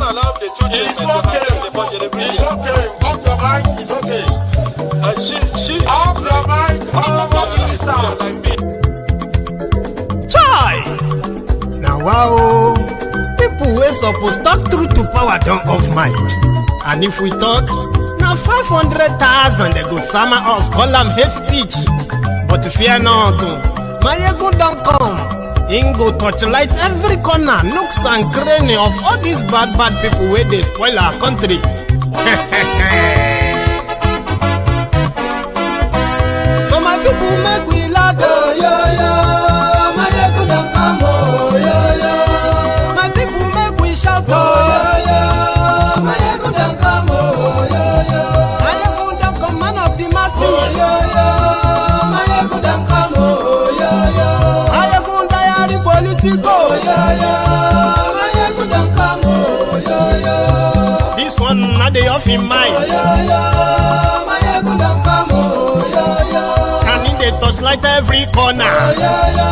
It's okay. Off your mind. It's okay. Off your mind. Chai! Now wow, people wey suppose talk truth to power don't off mic. And if we talk, now 500,000 they go summer us, call them hate speech. But fear not, Maiyegun don't come. Him go torchlight every corner, nooks and cranny of all these bad people where they spoil our country. So my people make we laugh, oh yo yo. Maiyegun don't come, oh yo yo. My people make we shout, oh yo yo. Maiyegun don't come, oh yo yo. Maiyegun don't come, man of the masses, oh yo yo. Maiyegun don't come, oh yo yo. Maiyegun diary politico, oh yo yo. Maiyegun don't come, oh yo yo. This one not the off in mind, oh yo yo. Maiyegun don't come, oh yo yo. Can in the touchlight every corner, oh yo yo.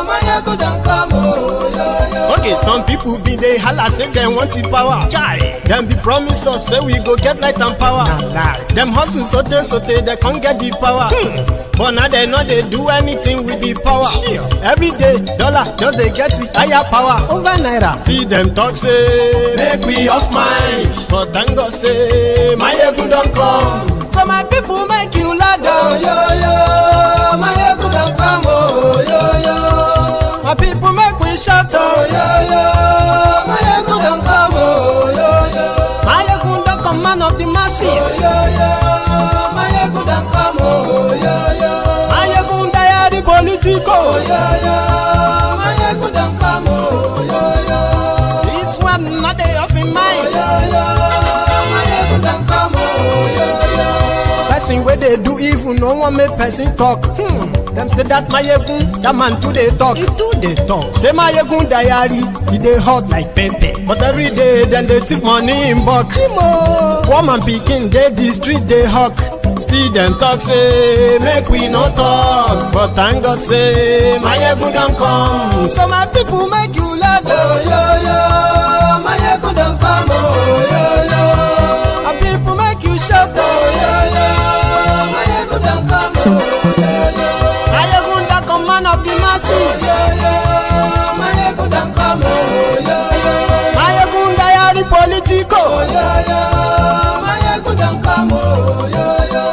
Maiyegun don't come, oh yo yo. Okay, some people be they holla say they want the power. Chai, them be promise us say we go get light and power. Nah. Them hustle sote they can't get the power. But now they know they do anything with the power. Sure. Every day, dollar just they get the higher power over naira. Still them talk say make we off mind. But thank God say Maiyegun don't come. So my people make you laugh, oh yo yo. Maiyegun don't come, oh yo yo. My people make we shout, oh yo yo. Maiyegun don't come, oh yo yo. Maiyegun don't come, man of the masses, oh yo yo. Maiyegun don't come, oh yo yo. Maiyegun diary politico, oh yo yo. Maiyegun don't come, oh yo yo. This one not they off in mind, oh yo yo. Maiyegun don't come, oh yo yo. Person where they do evil, no one make person talk. Them say that Maiyegun, that man too they talk. He too they talk. Say Maiyegun diary, he they hot like pepper. But every day then they take money in bulk. Woman picking, they the street they hawk. Still them talk say make we no talk. But thank God say Maiyegun don't come. So my people make you laugh, oh yo yo. Maiyegun don't come, oh yo yo. My people make you shout, oh yo yo. Maiyegun don't come, oh yo yo. Maiyegun don't come, man of the masses, oh yo yo. Maiyegun don't come, oh yo yo. Maiyegun diary politico, oh yo yo. Maiyegun don't come, oh yo yo.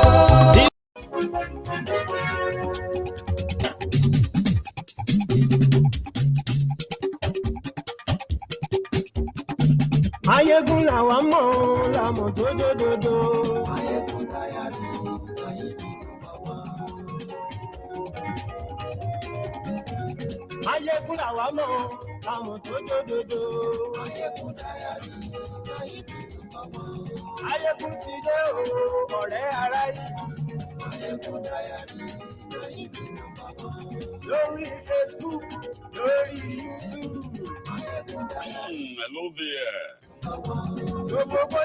Maiyegun làwa mọ̀, làmọ̀ tó dòdòdò. Maiyegun diary, Maiyegun number one. Maiyegun làwa mọ̀, làmọ̀ tó dòdòdò. Maiyegun diary, Maiyegun number one. Maiyegun ti dé o, ọ̀rẹ́ ará ìlú. Maiyegun diary, Maiyegun number one. Lórí Facebook, lórí YouTube. Maiyegun diary. Hello there.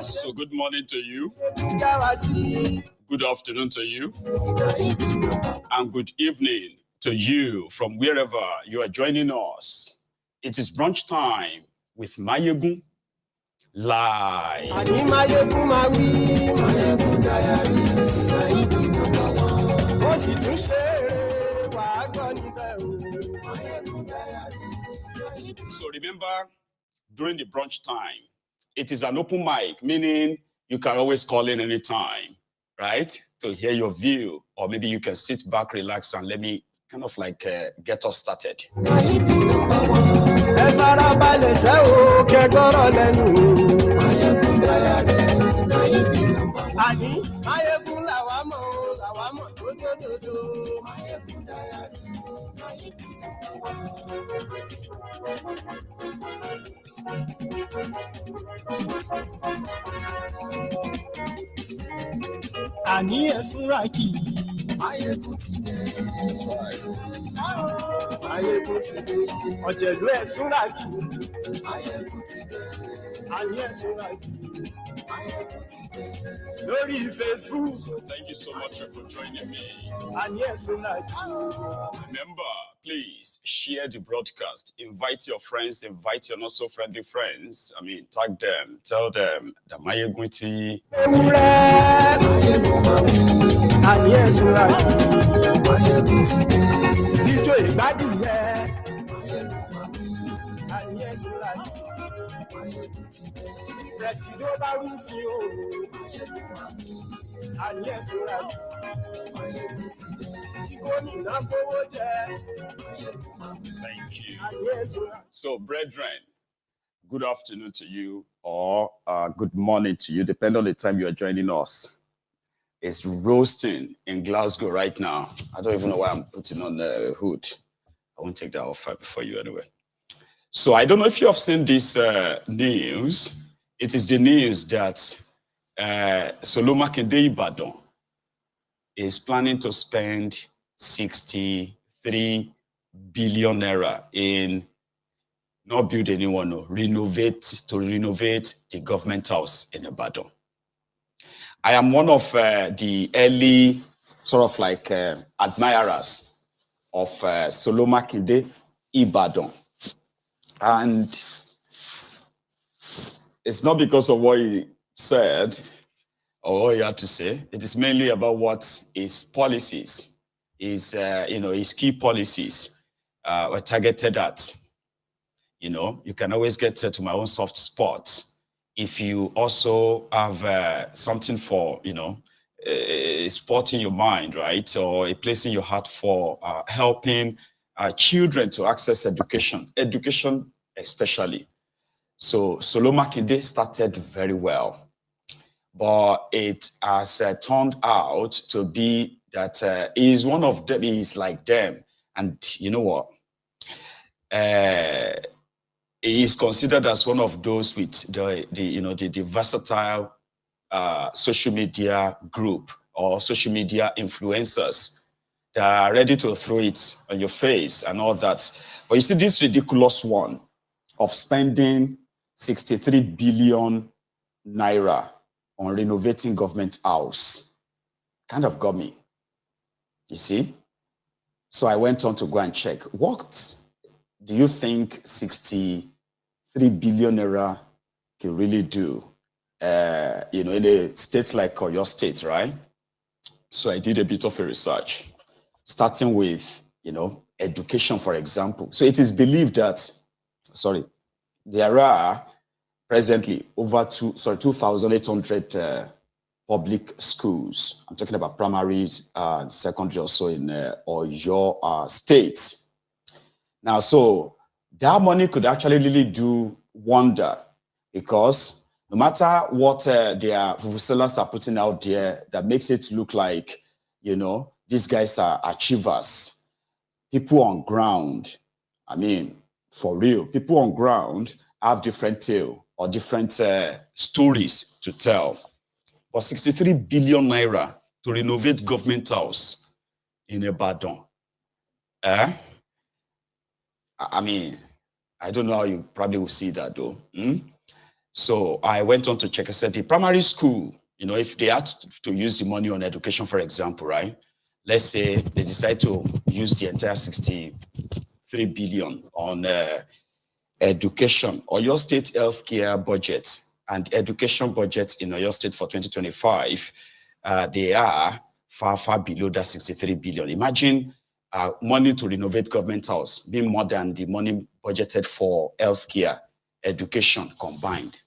So good morning to you, good afternoon to you, and good evening to you from wherever you are joining us. It is brunch time with Maiyegun live. So remember, during the brunch time, it is an open mic, meaning you can always call in anytime, right? To hear your view, or maybe you can sit back, relax, and let me kind of like get us started. Ani esunraki. Maiyegun ti dé. Maiyegun ti dé. Ọ̀jẹ̀lú esunraki. Maiyegun ti dé. Ani esunraki. Lórí Facebook. Thank you so much for joining me. And yes, we like. Remember, please share the broadcast. Invite your friends, invite your not so friendly friends. I mean, tag them, tell them that Maiyegun tea. And yes, we like. Níjó ìgbádùn yẹn. And yes, we like. Presido bá rúfin o. And yes, we like. Thank you. So, brethren, good afternoon to you, or good morning to you, depending on the time you are joining us. It's roasting in Glasgow right now. I don't even know why I'm putting on the hood. I won't take that off before you anyway. So, I don't know if you have seen this news. It is the news that Seyi Makinde Ibadan is planning to spend 63 billion naira in not build anyone, no, renovate the government house in Ibadan. I am one of the early sort of like admirers of Seyi Makinde Ibadan. And it's not because of what he said or what he had to say. It is mainly about what his policies, his key policies were targeted at. You know, you can always get to my own soft spots if you also have something for, a spot in your mind, right? Or a place in your heart for helping children to access education especially. So Seyi Makinde started very well, but it has turned out to be that he is one of them. He is like them, and you know what? He is considered as one of those with the versatile social media group or social media influencers that are ready to throw it on your face and all that. But you see this ridiculous one of spending 63 billion naira on renovating government house kind of got me, you see. So I went on to go and check. What do you think 63 billion naira can really do, in a state like your state, right? So I did a bit of a research, starting with, education, for example. So it is believed that, there are presently over 2,800 public schools. I'm talking about primaries and secondary also in your state. Now, so that money could actually really do wonder, because no matter what their sellers are putting out there that makes it look like, these guys are achievers, people on ground, I mean, for real, people on ground have different tale or different stories to tell. But 63 billion naira to renovate government house in Ibadan. I mean, I don't know how you probably will see that though. So I went on to check. I said the primary school, if they had to use the money on education, for example, right? Let's say they decide to use the entire 63 billion on education, or your state healthcare budget and education budget in your state for 2025, they are far, far below that 63 billion. Imagine money to renovate government house being more than the money budgeted for healthcare, education combined.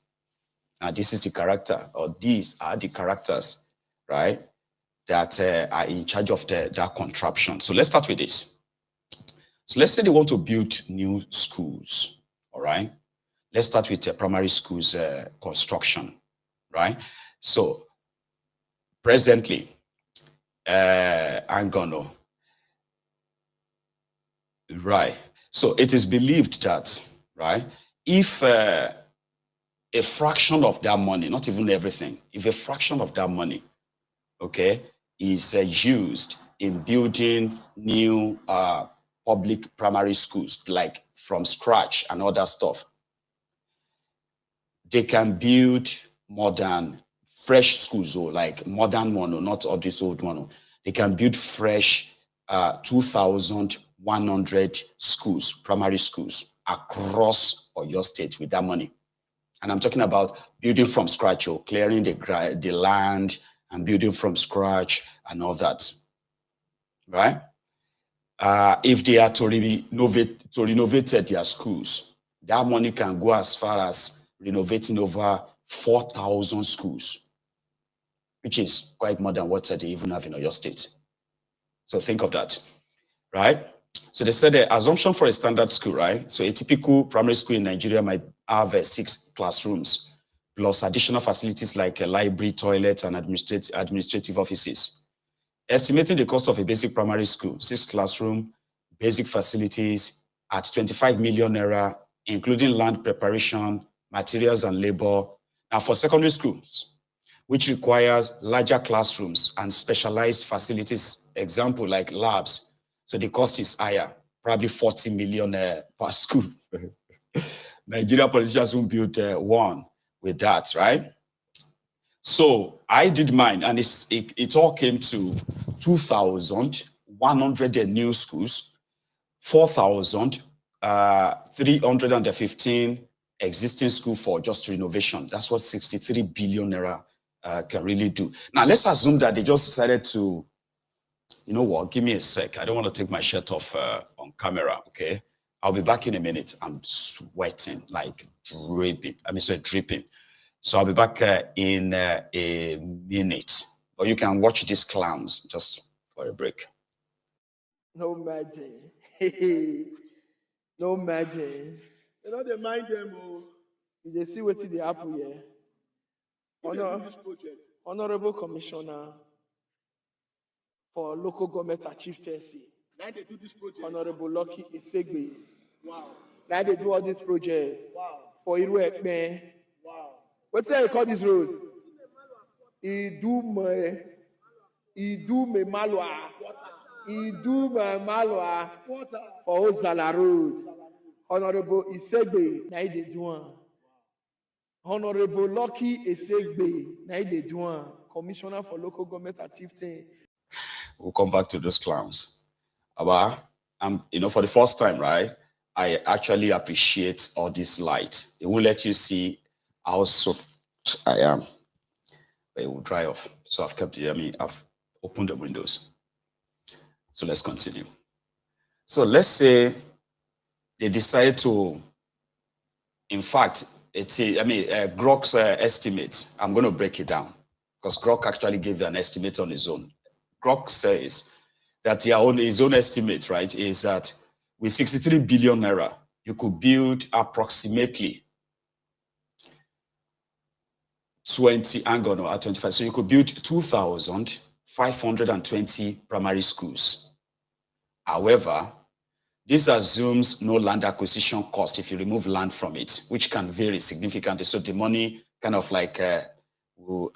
Now, this is the character, or these are the characters, right, that are in charge of that contraption. So let's start with this. So let's say they want to build new schools, all right? Let's start with primary schools construction, right? So presently, I'm gonna, right? So it is believed that, right, if a fraction of that money, not even everything, if a fraction of that money, okay, is used in building new public primary schools, like from scratch and all that stuff, they can build modern, fresh schools, or like modern one, or not all this old one. They can build fresh 2,100 schools, primary schools across your state with that money. And I'm talking about building from scratch, or clearing the land and building from scratch and all that, right? If they are to renovate their schools, that money can go as far as renovating over 4,000 schools, which is quite more than what they even have in your state. So think of that, right? So they said the assumption for a standard school, right? So a typical primary school in Nigeria might have 6 classrooms, plus additional facilities like a library, toilet, and administrative offices. Estimating the cost of a basic primary school, 6 classroom, basic facilities at 25 million naira, including land preparation, materials, and labor. Now for secondary schools, which requires larger classrooms and specialized facilities, example like labs, so the cost is higher, probably 40 million per school. Nigeria politicians won't build one with that, right? So I did mine, and it all came to 2,100 new schools, 4,315 existing school for just renovation. That's what 63 billion naira can really do. Now let's assume that they just decided to, you know what, give me a sec. I don't want to take my shirt off on camera, okay? I'll be back in a minute. I'm sweating, like dripping. Dripping. So I'll be back in a minute. Or you can watch these clowns just for a break. No magic. No magic. You know, they mind them. They see what they happen here. Honorable Commissioner for Local Government Chieftaincy. Now they do this project. Honorable Lucky Insecurity. Wow. Now they do all this project. Wow. For Iruekme. Wow. What's that you call this road? Idume Malwa. Idume Malwa. For Ozala Road. Honorable Insecurity. Now they do one. Honorable Lucky Insecurity. Now they do one. Commissioner for Local Government Chieftaincy. We'll come back to those clowns. But for the first time, right, I actually appreciate all this light. It will let you see how soaked I am. But it will dry off. So I've opened the windows. So let's continue. So let's say they decide to, in fact, Grok's estimate, I'm going to break it down, because Grok actually gave an estimate on his own. Grok says that his own estimate, right, is that with 63 billion naira, you could build approximately 25. So you could build 2,520 primary schools. However, this assumes no land acquisition cost if you remove land from it, which can vary significantly. So the money kind of like will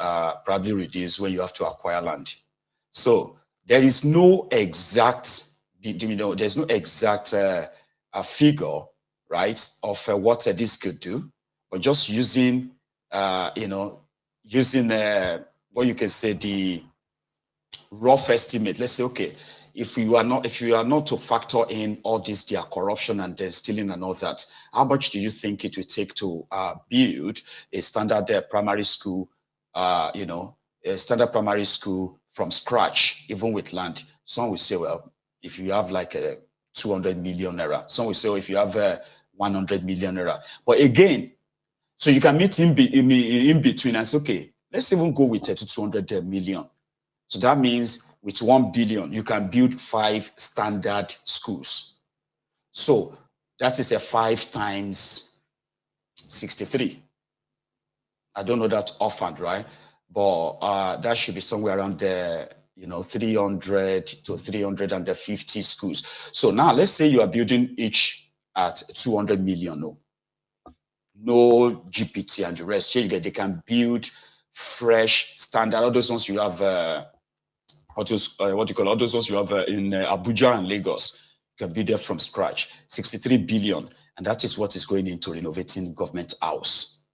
probably reduce when you have to acquire land. So there is no exact, there's no exact figure, right, of what this could do, but just using, what you can say the rough estimate. Let's say, okay, if you are not to factor in all this, their corruption and their stealing and all that, how much do you think it would take to build a standard primary school, a standard primary school from scratch, even with land? Some will say, well, if you have like 200 million naira. Some will say, oh, if you have 100 million naira. But again, so you can meet in between and say, okay, let's even go with 200 million. So that means with 1 billion, you can build 5 standard schools. So that is a 5 times 63. I don't know that offhand, right? But that should be somewhere around there, 300 to 350 schools. So now let's say you are building each at 200 million. No GPT and the rest. They can build fresh standard. All those ones you have, all those ones you have in Abuja and Lagos. You can build them from scratch. 63 billion. And that is what is going into renovating government house.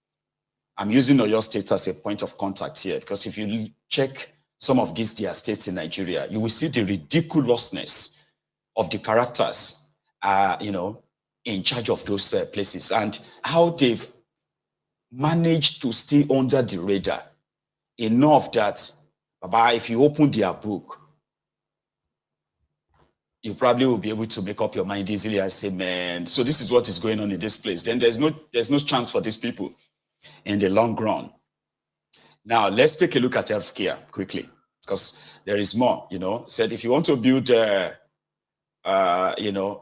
I'm using Oyo State as a point of contact here, because if you check some of these their states in Nigeria, you will see the ridiculousness of the characters, in charge of those places, and how they've managed to stay under the radar enough that, Baba, if you open their book, you probably will be able to make up your mind easily and say, man, so this is what is going on in this place. Then there's no chance for these people in the long run. Now, let's take a look at healthcare quickly, because there is more, said if you want to build,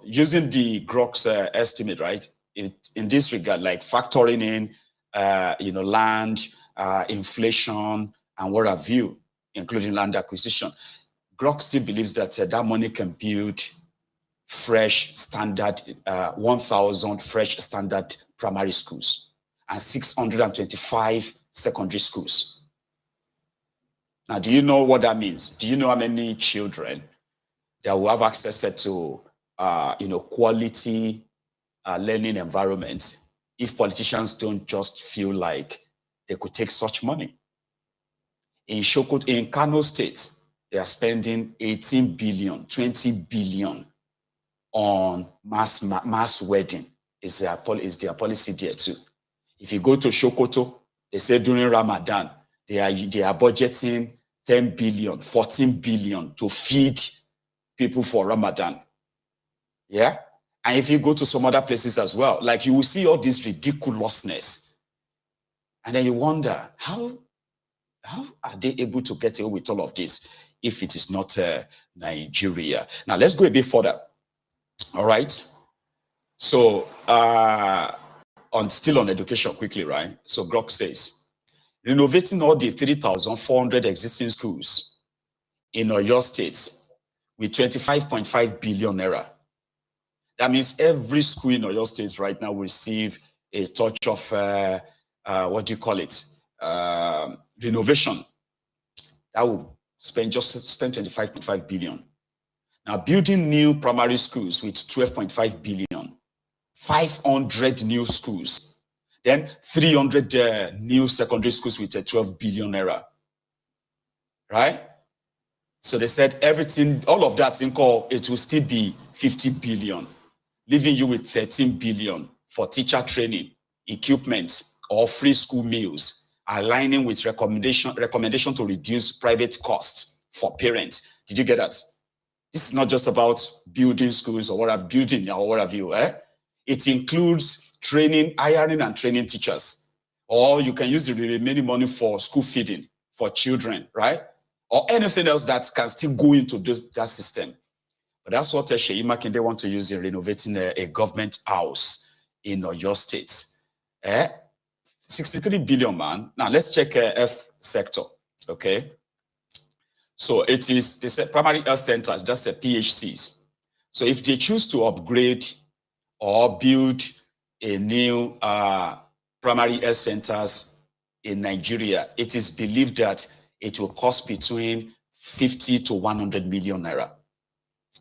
using the Grok's estimate, right, in this regard, like factoring in, land, inflation, and what have you, including land acquisition, Grok still believes that that money can build fresh standard, 1,000 fresh standard primary schools and 625 secondary schools. Now, do you know what that means? Do you know how many children that will have access to, quality learning environments if politicians don't just feel like they could take such money? In Kano State, they are spending 18 billion, 20 billion on mass wedding. Is their policy there too. If you go to Sokoto, they say during Ramadan, they are budgeting 10 billion, 14 billion to feed people for Ramadan. Yeah? And if you go to some other places as well, like you will see all this ridiculousness. And then you wonder, how are they able to get away with all of this if it is not Nigeria? Now, let's go a bit further. All right. So, still on education quickly, right? So Grok says, renovating all the 3,400 existing schools in Oyo State with 25.5 billion naira. That means every school in Oyo State right now will receive a touch of, renovation. That will spend 25.5 billion. Now, building new primary schools with 12.5 billion, 500 new schools, then 300 new secondary schools with 12 billion naira. Right? So they said everything, all of that, it will still be 50 billion, leaving you with 13 billion for teacher training, equipment, or free school meals, aligning with recommendation to reduce private costs for parents. Did you get that? This is not just about building schools or what have you. It includes training, hiring and training teachers. Or you can use the remaining money for school feeding for children, right? Or anything else that can still go into that system. But that's what Seyi Makinde want to use in renovating a government house in Oyo State. 63 billion, man. Now let's check health sector, okay? So they said primary health centers, that's PHCs. So if they choose to upgrade or build a new primary health centers in Nigeria, it is believed that it will cost between 50 to 100 million naira,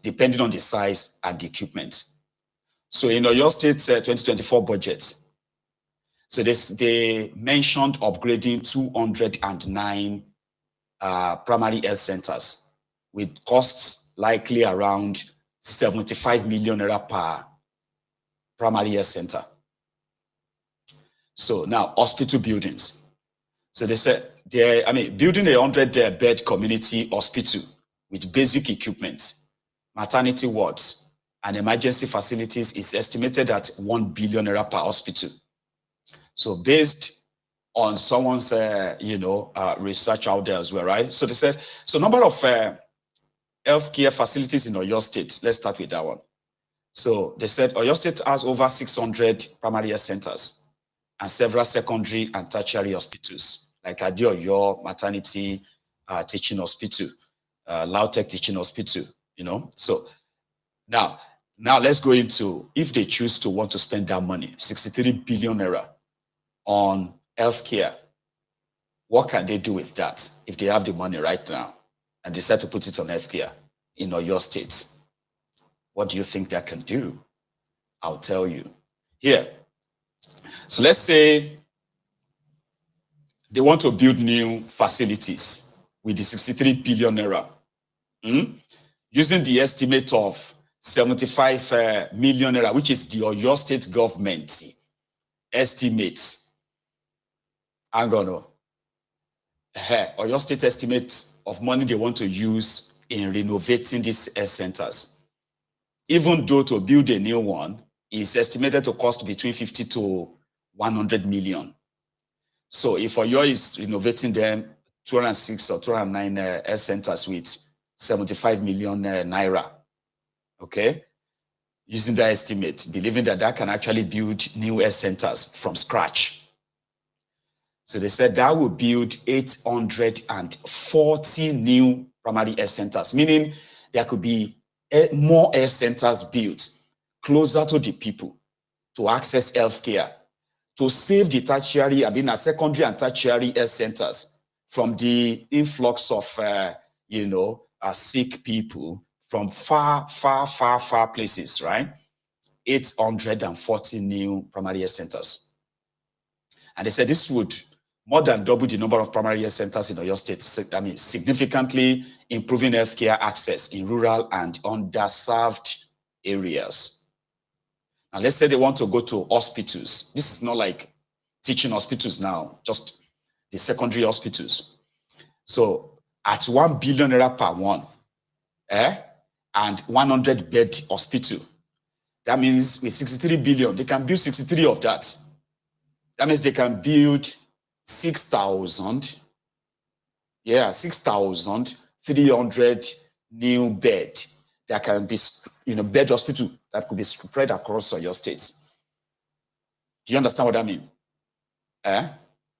depending on the size and the equipment. So in Oyo State's 2024 budget, so they mentioned upgrading 209 primary health centers with costs likely around 75 million naira per primary health center. So now hospital buildings. So they said building a 100-bed community hospital with basic equipment, maternity wards, and emergency facilities is estimated at 1 billion naira per hospital. So based on someone's, research out there as well, right? So they said, so number of healthcare facilities in Oyo State. Let's start with that one. So they said Oyo State has over 600 primary health centers and several secondary and tertiary hospitals, like Adeoyo Maternity Teaching Hospital, Lautech Teaching Hospital, So now let's go into, if they choose to want to spend that money, 63 billion naira on healthcare, what can they do with that if they have the money right now and decide to put it on healthcare in Oyo State? What do you think they can do? I'll tell you. Here. So let's say they want to build new facilities with the 63 billion naira. Using the estimate of 75 million naira, which is the Oyo State government estimate. I'm gonna Oyo State estimate of money they want to use in renovating these health centers. Even though to build a new one is estimated to cost between 50 to 100 million. So if Oyo is renovating them 206 or 209 health centers with 75 million naira, okay, using that estimate, believing that that can actually build new health centers from scratch. So they said that will build 840 new primary health centers, meaning there could be more health centers built closer to the people to access healthcare, to save the tertiary, secondary and tertiary health centers from the influx of, sick people from far places, right? 840 new primary health centers. And they said this would more than double the number of primary health centers in Oyo State. Significantly improving healthcare access in rural and underserved areas. Now, let's say they want to go to hospitals. This is not like teaching hospitals now, just the secondary hospitals. So at 1 billion naira per one, and 100 bed hospital, that means with 63 billion, they can build 63 of that. That means they can build 6,300 new bed that can be, bed hospital that could be spread across your states. Do you understand what that means? It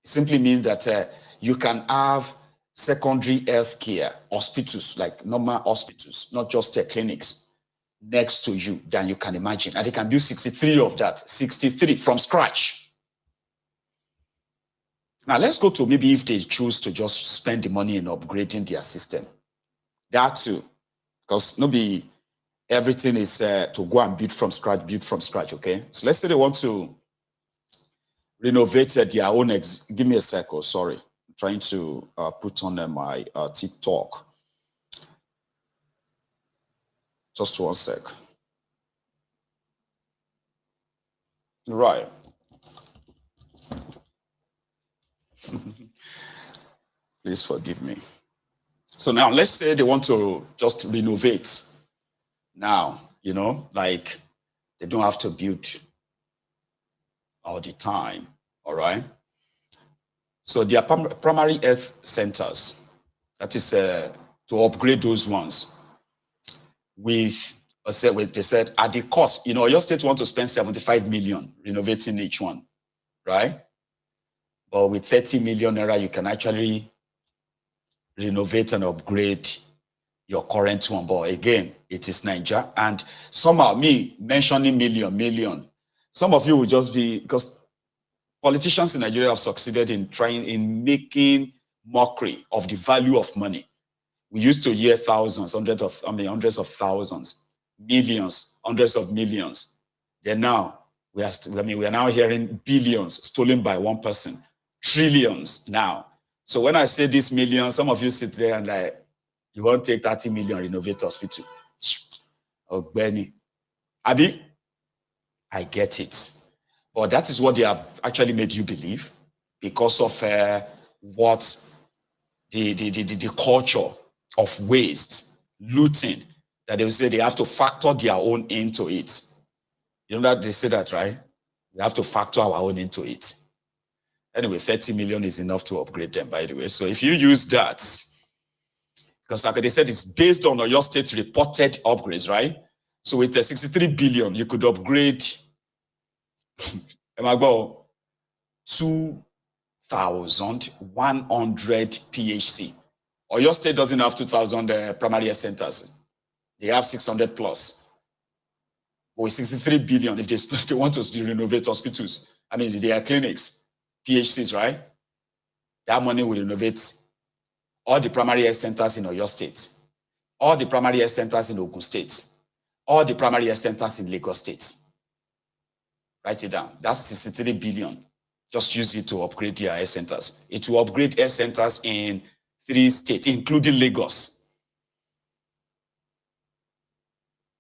simply means that you can have secondary health care hospitals, like normal hospitals, not just clinics, next to you than you can imagine. And they can build 63 of that, 63 from scratch. Now, let's go to maybe if they choose to just spend the money in upgrading their system. That too, because maybe everything is to go and build from scratch, okay? So let's say they want to renovate their own, give me a sec, sorry. I'm trying to put on my TikTok. Just 1 sec. Right. Please forgive me. So now let's say they want to just renovate. Now, like they don't have to build all the time, all right? So their primary health centers, that is to upgrade those ones with, they said at the cost, your state want to spend 75 million renovating each one, right? But with 30 million naira, you can actually renovate and upgrade your current one. But again, it is Nigeria. And somehow me mentioning million, some of you will just be, because politicians in Nigeria have succeeded in making mockery of the value of money. We used to hear thousands, hundreds of thousands, millions, hundreds of millions. Then now we are now hearing billions stolen by one person, trillions now. So when I say this million, some of you sit there and like, you won't take 30 million renovate hospital. Oh, Benny. Abi, I get it. But that is what they have actually made you believe because of what the culture of waste, looting, that they will say they have to factor their own into it. You know that they say that, right? We have to factor our own into it. Anyway, 30 million is enough to upgrade them, by the way. So if you use that, because like they said, it's based on your state reported upgrades, right? So with the 63 billion, you could upgrade 2,100 PHC. Or your state doesn't have 2,000 primary health centers. They have 600 plus. But with 63 billion, if they want to renovate hospitals, they are clinics, PHCs, right? That money will renovate all the primary health centers in Oyo State, all the primary health centers in Ogun State, all the primary health centers in Lagos State. Write it down. That's 63 billion. Just use it to upgrade their health centers. It will upgrade health centers in 3 states, including Lagos.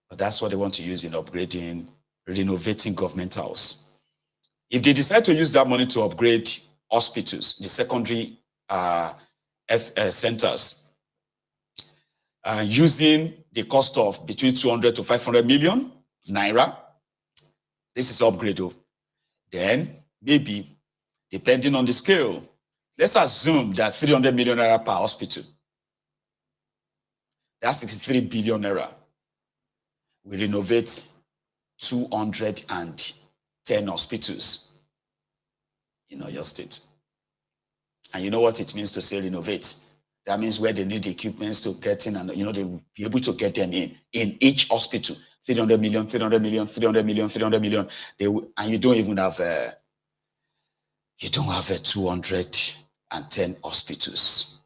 But that's what they want to use in upgrading, renovating government house. If they decide to use that money to upgrade hospitals, the secondary centers, using the cost of between 200 to 500 million naira, this is upgrade. Then maybe, depending on the scale, let's assume that 300 million naira per hospital. That's 63 billion naira. We renovate 210 hospitals in your state. And you know what it means to say renovate? That means where they need the equipments to get in, and they will be able to get them in each hospital. 300 million, 300 million, 300 million, 300 million. And you don't even have 210 hospitals.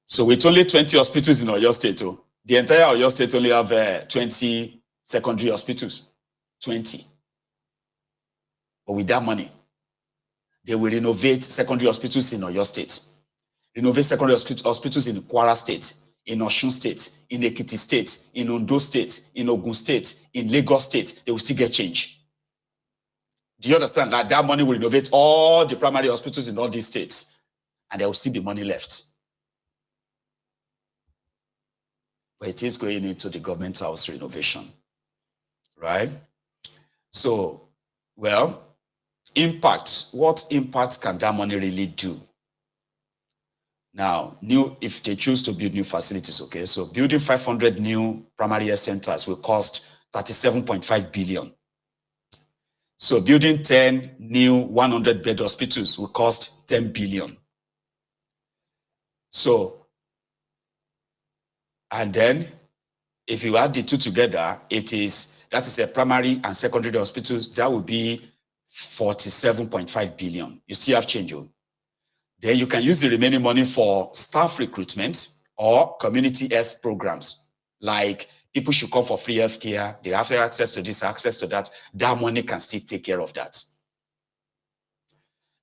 So with only 20 hospitals in Oyo State, the entire Oyo State only have 20 secondary hospitals. 20. But with that money, they will renovate secondary hospitals in Oyo State, renovate secondary hospitals in Kwara State, in Osun State, in Ekiti State, in Ondo State, in Ogun State, in Lagos State. They will still get change. Do you understand that that money will renovate all the primary hospitals in all these states, and there will still be money left? But it is going into the government house renovation, right? So, well, impact. What impact can that money really do? Now, if they choose to build new facilities, okay, so building 500 new primary health centers will cost 37.5 billion. So building 10 new 100-bed hospitals will cost 10 billion. So, and then if you add the two together, that is a primary and secondary hospitals, that would be 47.5 billion. You still have change. Then you can use the remaining money for staff recruitment or community health programs. Like people should come for free health care. They have access to this, access to that. That money can still take care of that.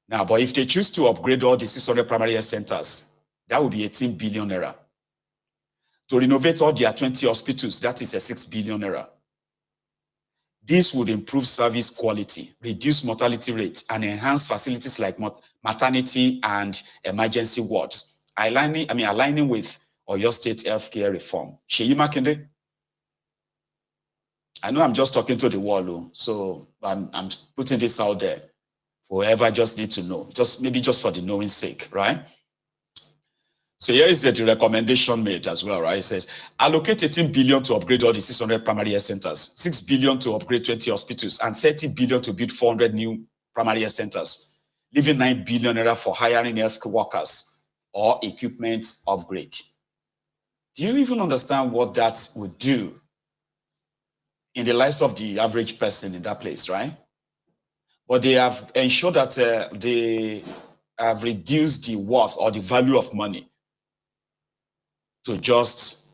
Now, but if they choose to upgrade all the 600 primary health centers, that would be 18 billion naira. To renovate all their 20 hospitals, that is a 6 billion naira. This would improve service quality, reduce mortality rates, and enhance facilities like maternity and emergency wards, aligning with Oyo State healthcare reform. Seyi Makinde? I know I'm just talking to the wall, so I'm putting this out there for whoever just need to know, maybe just for the knowing sake, right? So here is the recommendation made as well, right? It says, allocate 18 billion to upgrade all the 600 primary health centers, 6 billion to upgrade 20 hospitals, and 30 billion to build 400 new primary health centers, leaving 9 billion naira for hiring health workers or equipment upgrade. Do you even understand what that would do in the lives of the average person in that place, right? But they have ensured that they have reduced the worth or the value of money to just,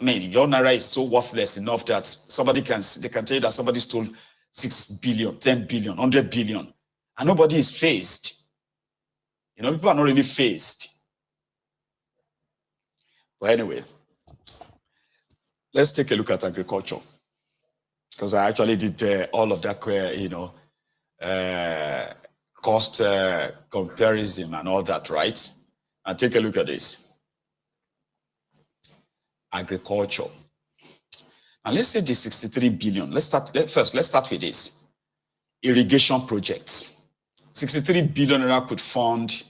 your naira is so worthless enough that they can tell you that somebody stole 6 billion, 10 billion, 100 billion, and nobody is faced. People are not really faced. But anyway, let's take a look at agriculture, because I actually did all of that, cost comparison and all that, right? And take a look at this. Agriculture. And let's say the 63 billion. Let's start with this. Irrigation projects. 63 billion naira could fund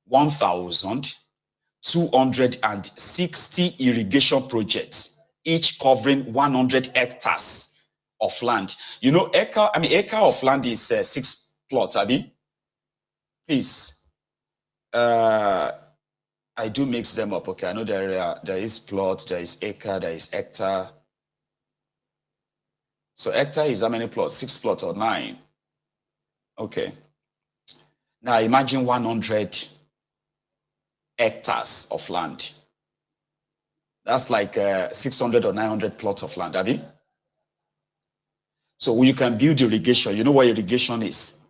1,260 irrigation projects, each covering 100 hectares of land. Acre of land is 6 plots, Abi. Please. I do mix them up. Okay, I know there is plot, there is acre, there is hectare. So hectare is how many plots? 6 plots or 9? Okay. Now imagine 100 hectares of land. That's like 600 or 900 plots of land, So you can build irrigation. You know what irrigation is?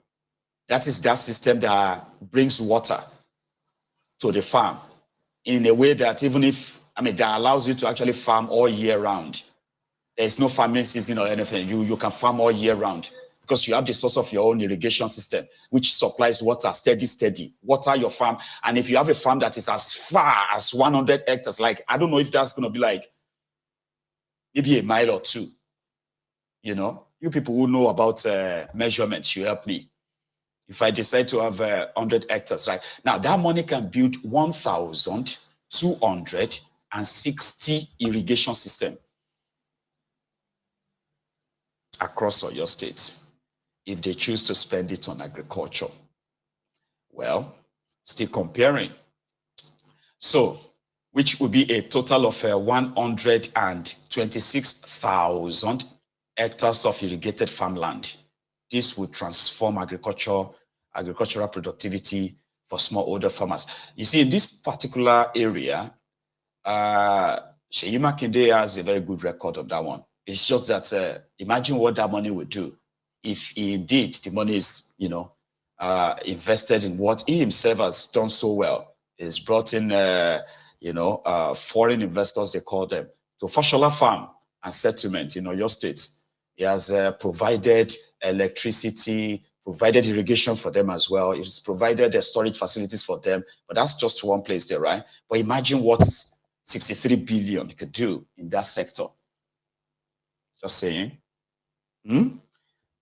That is that system that brings water to the farm in a way that even if, that allows you to actually farm all year round. There's no farming season or anything. You can farm all year round because you have the source of your own irrigation system, which supplies water steady, water your farm. And if you have a farm that is as far as 100 hectares, like, I don't know if that's going to be like maybe a mile or two, you people who know about measurements, you help me. If I decide to have 100 hectares, right? Now, that money can build 1,260 irrigation system across all your states if they choose to spend it on agriculture. Well, still comparing. So, which would be a total of 126,000 hectares of irrigated farmland. This would transform agricultural productivity for smallholder farmers. You see, in this particular area, Seyi Makinde has a very good record of that one. It's just that imagine what that money would do if indeed the money is, invested in what he himself has done so well. He's brought in, foreign investors, they call them, to Fashola Farm and Settlement in your state. He has provided electricity, provided irrigation for them as well. He's provided storage facilities for them, but that's just one place there, right? But imagine what 63 billion could do in that sector. Just saying.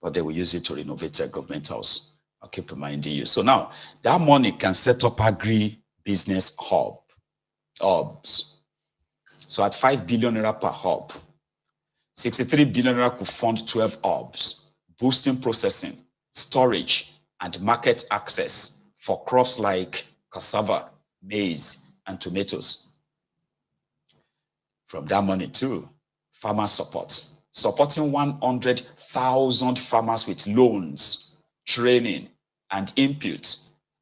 But they will use it to renovate their government house. I'll keep reminding you. So now, that money can set up agri-business hubs. So at 5 billion naira per hub, 63 billion naira could fund 12 hubs, boosting processing, storage, and market access for crops like cassava, maize, and tomatoes. From that money too, farmer support. Supporting 100,000 farmers with loans, training, and input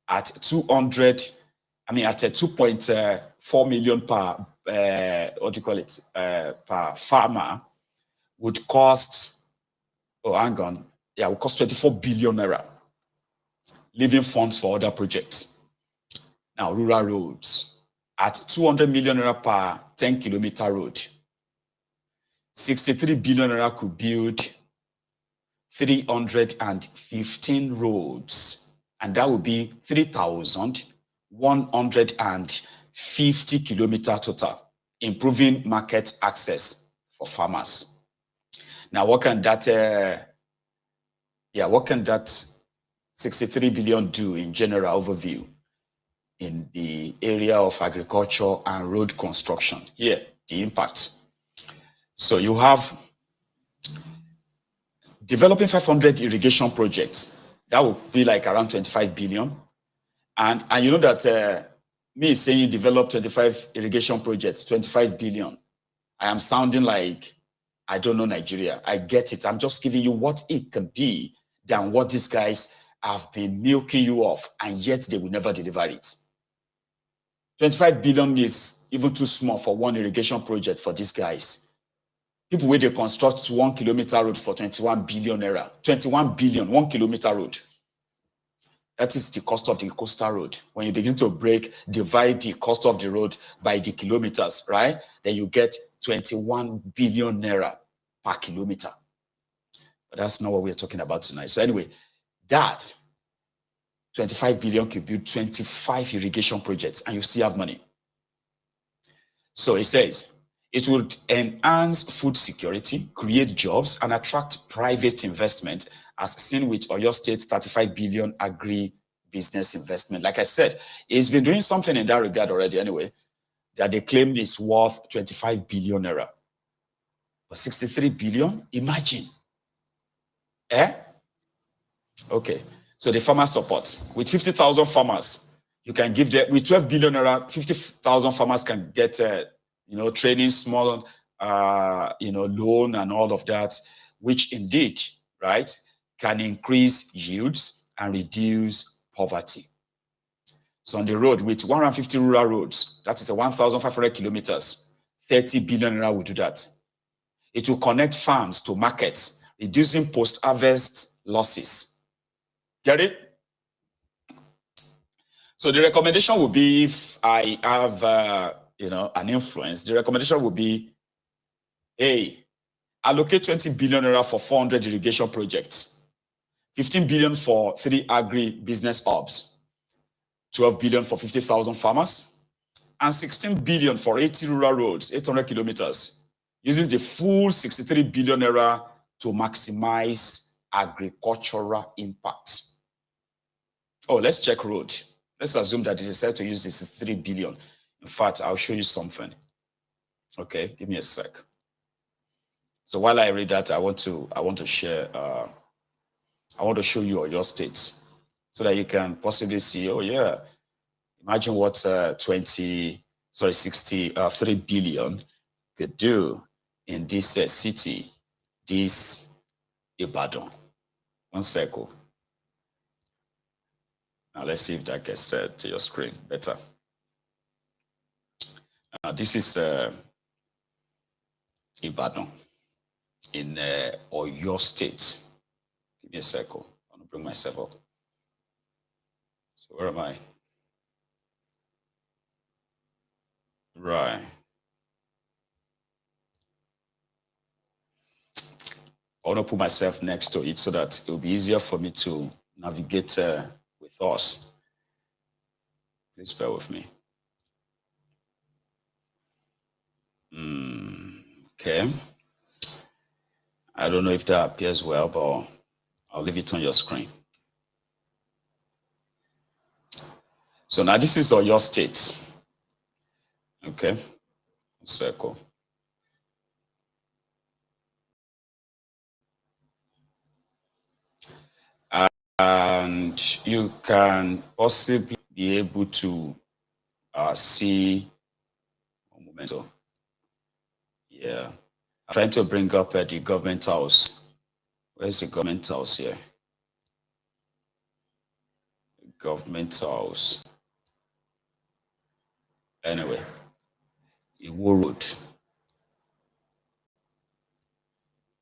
at 2.4 million per per farmer would cost, would cost 24 billion naira, leaving funds for other projects. Now, rural roads at 200 million naira per 10-kilometer road. 63 billion naira could build 315 roads, and that would be 3,150 kilometers total, improving market access for farmers. Now, what can that 63 billion do in general overview in the area of agriculture and road construction? Here, the impact. So you have developing 500 irrigation projects. That would be like around 25 billion. And you know that me saying you develop 25 irrigation projects, 25 billion. I am sounding like I don't know Nigeria. I get it. I'm just giving you what it can be than what these guys have been milking you off, and yet they will never deliver it. 25 billion is even too small for one irrigation project for these guys. People where they construct 1 kilometer road for 21 billion naira. 21 billion, 1 kilometer road. That is the cost of the coastal road. When you begin to divide the cost of the road by the kilometers, right? Then you get 21 billion naira per kilometer. But that's not what we're talking about tonight. So anyway, that 25 billion could build 25 irrigation projects and you still have money. So it says, it will enhance food security, create jobs, and attract private investment, as seen with Oyo State's 35 billion agri-business investment. Like I said, it's been doing something in that regard already anyway, that they claim is worth 25 billion naira. But 63 billion? Imagine. Okay. So the farmer support. With 50,000 farmers, you can give them, with 12 billion naira, 50,000 farmers can get training, small, loan and all of that, which indeed, right, can increase yields and reduce poverty. So on the road, with 150 rural roads, that is 1,500 kilometers, 30 billion naira will do that. It will connect farms to markets, reducing post-harvest losses. Get it? So the recommendation would be, if I have, an influence, the recommendation would be, hey, allocate 20 billion naira for 400 irrigation projects, 15 billion for 3 agri-business hubs, 12 billion for 50,000 farmers, and 16 billion for 80 rural roads, 800 kilometers, using the full 63 billion naira to maximize agricultural impact. Oh, let's check road. Let's assume that they decided to use this 3 billion. In fact, I'll show you something. Okay, give me a sec. So while I read that, I want to share. I want to show you your states so that you can possibly see. Oh yeah, imagine what 63 billion could do in this city, this Ibadan. One second. Now let's see if that gets set to your screen better. This is Ibadan in Oyo State. Give me a second. I want to bring myself up. So where am I? Right. I want to put myself next to it so that it will be easier for me to navigate with us. Please bear with me. Okay. I don't know if that appears well, but I'll leave it on your screen. So now this is Oyo State. Okay. Circle. And you can possibly be able to see one moment. Yeah, I'm trying to bring up the government house. Where's the government house here? Government house. Anyway, Iwo Road.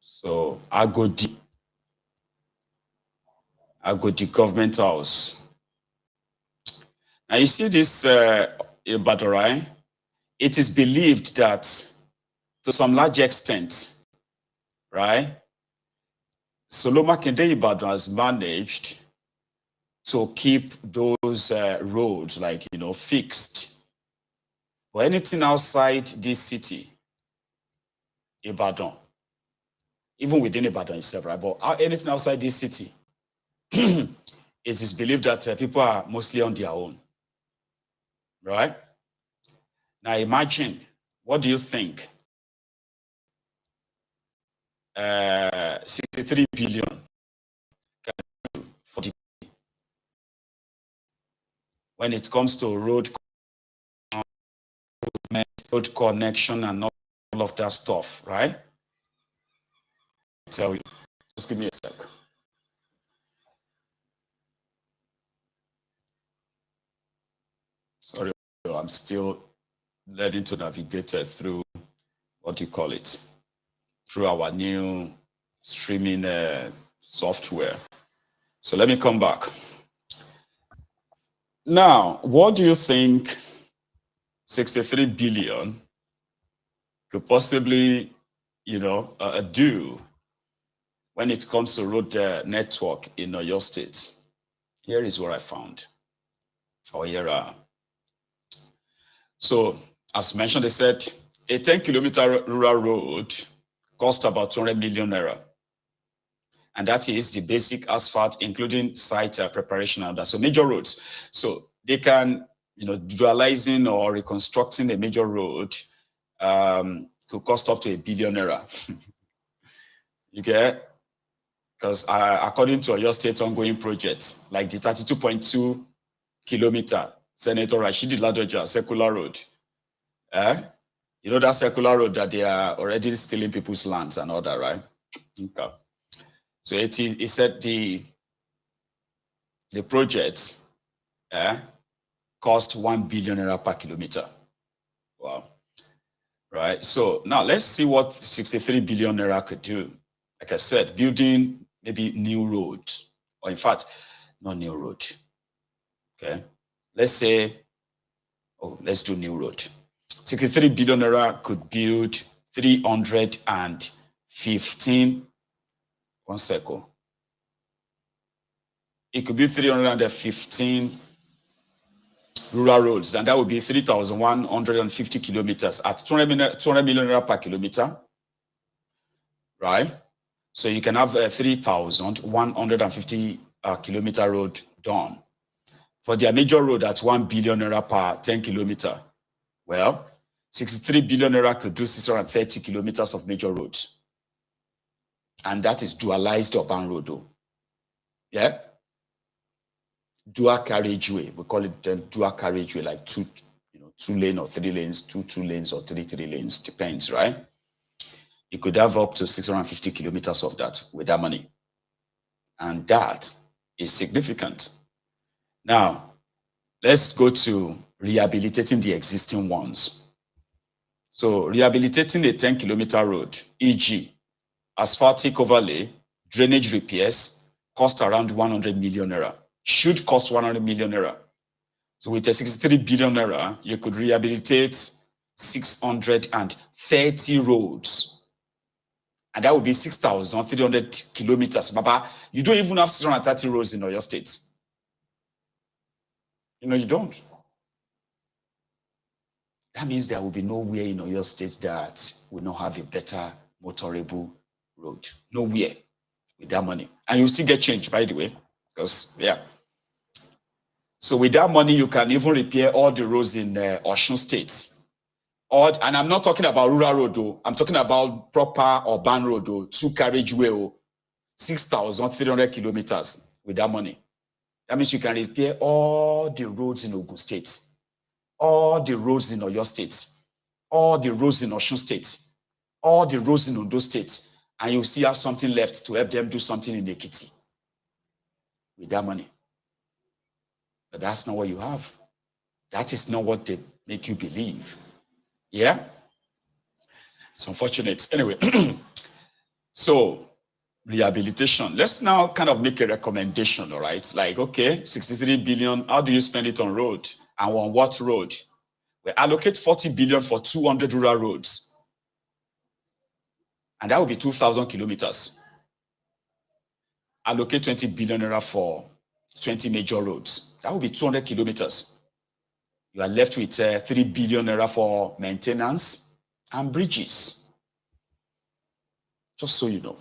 So I go the government house. Now you see this Ibadan, it is believed that to some large extent, right, Seyi Makinde Ibadan has managed to keep those roads fixed. But anything outside this city, Ibadan, even within Ibadan itself, right, but anything outside this city, it is believed that people are mostly on their own, right? Now imagine, what do you think? 63 billion for the when it comes to road connection and all of that stuff, right? Tell you, just give me a sec. Sorry, I'm still learning to navigate through what you call it, through our new streaming software. So let me come back. Now, what do you think 63 billion could possibly, do when it comes to road network in Oyo State? Here is what I found. So, as mentioned, they said a 10-kilometer rural road cost about 200 million naira. And that is the basic asphalt, including site preparation and that. So major roads. So they can, dualizing or reconstructing a major road could cost up to 1 billion naira. You get? Because according to your state ongoing project, like the 32.2 kilometer Senator Rashidi Ladoja circular road, that circular road that they are already stealing people's lands and all that, right? Okay. So it said the project cost 1 billion naira per kilometer. Wow. Right. So now let's see what 63 billion naira could do. Like I said, building maybe new road, or in fact, not new road. Okay. let's say, let's do new road. 63 billion naira could build 315, one second. It could be 315 rural roads, and that would be 3,150 kilometers at 200 million naira per kilometer, right? So you can have a 3,150 kilometer road done. For their major road at 1 billion naira per 10 kilometer, well, 63 billion naira could do 630 kilometers of major roads. And that is dualized urban road, though. Yeah? Dual carriageway. We call it the dual carriageway, like two lane or 3 lanes, two lanes or three lanes, depends, right? You could have up to 650 kilometers of that with that money. And that is significant. Now, let's go to rehabilitating the existing ones. So rehabilitating a 10-kilometer road, e.g., asphaltic overlay, drainage repairs, cost around 100 million naira. Should cost 100 million naira. So with a 63 billion naira, you could rehabilitate 630 roads. And that would be 6,300 kilometers. Baba, you don't even have 630 roads in your state. You don't. That means there will be nowhere in your state that will not have a better motorable road. Nowhere with that money. And you still get change, by the way. Because, yeah. So with that money, you can even repair all the roads in Osun State. And I'm not talking about rural road, though. I'm talking about proper urban road, though. 2 carriageway, 6,300 kilometers with that money. That means you can repair all the roads in Ogun State, all the roads in Oyo State, all the roads in Osun State, all the roads in Ondo State, and you still have something left to help them do something in Ekiti with that money. But that's not what you have. That is not what they make you believe. Yeah? It's unfortunate. Anyway, so rehabilitation. Let's now kind of make a recommendation, all right? Like, okay, 63 billion, how do you spend it on road? And on what road? We allocate 40 billion for 200 rural roads. And that would be 2,000 kilometers. Allocate 20 billion naira for 20 major roads. That would be 200 kilometers. You are left with 3 billion naira for maintenance and bridges. Just so you know.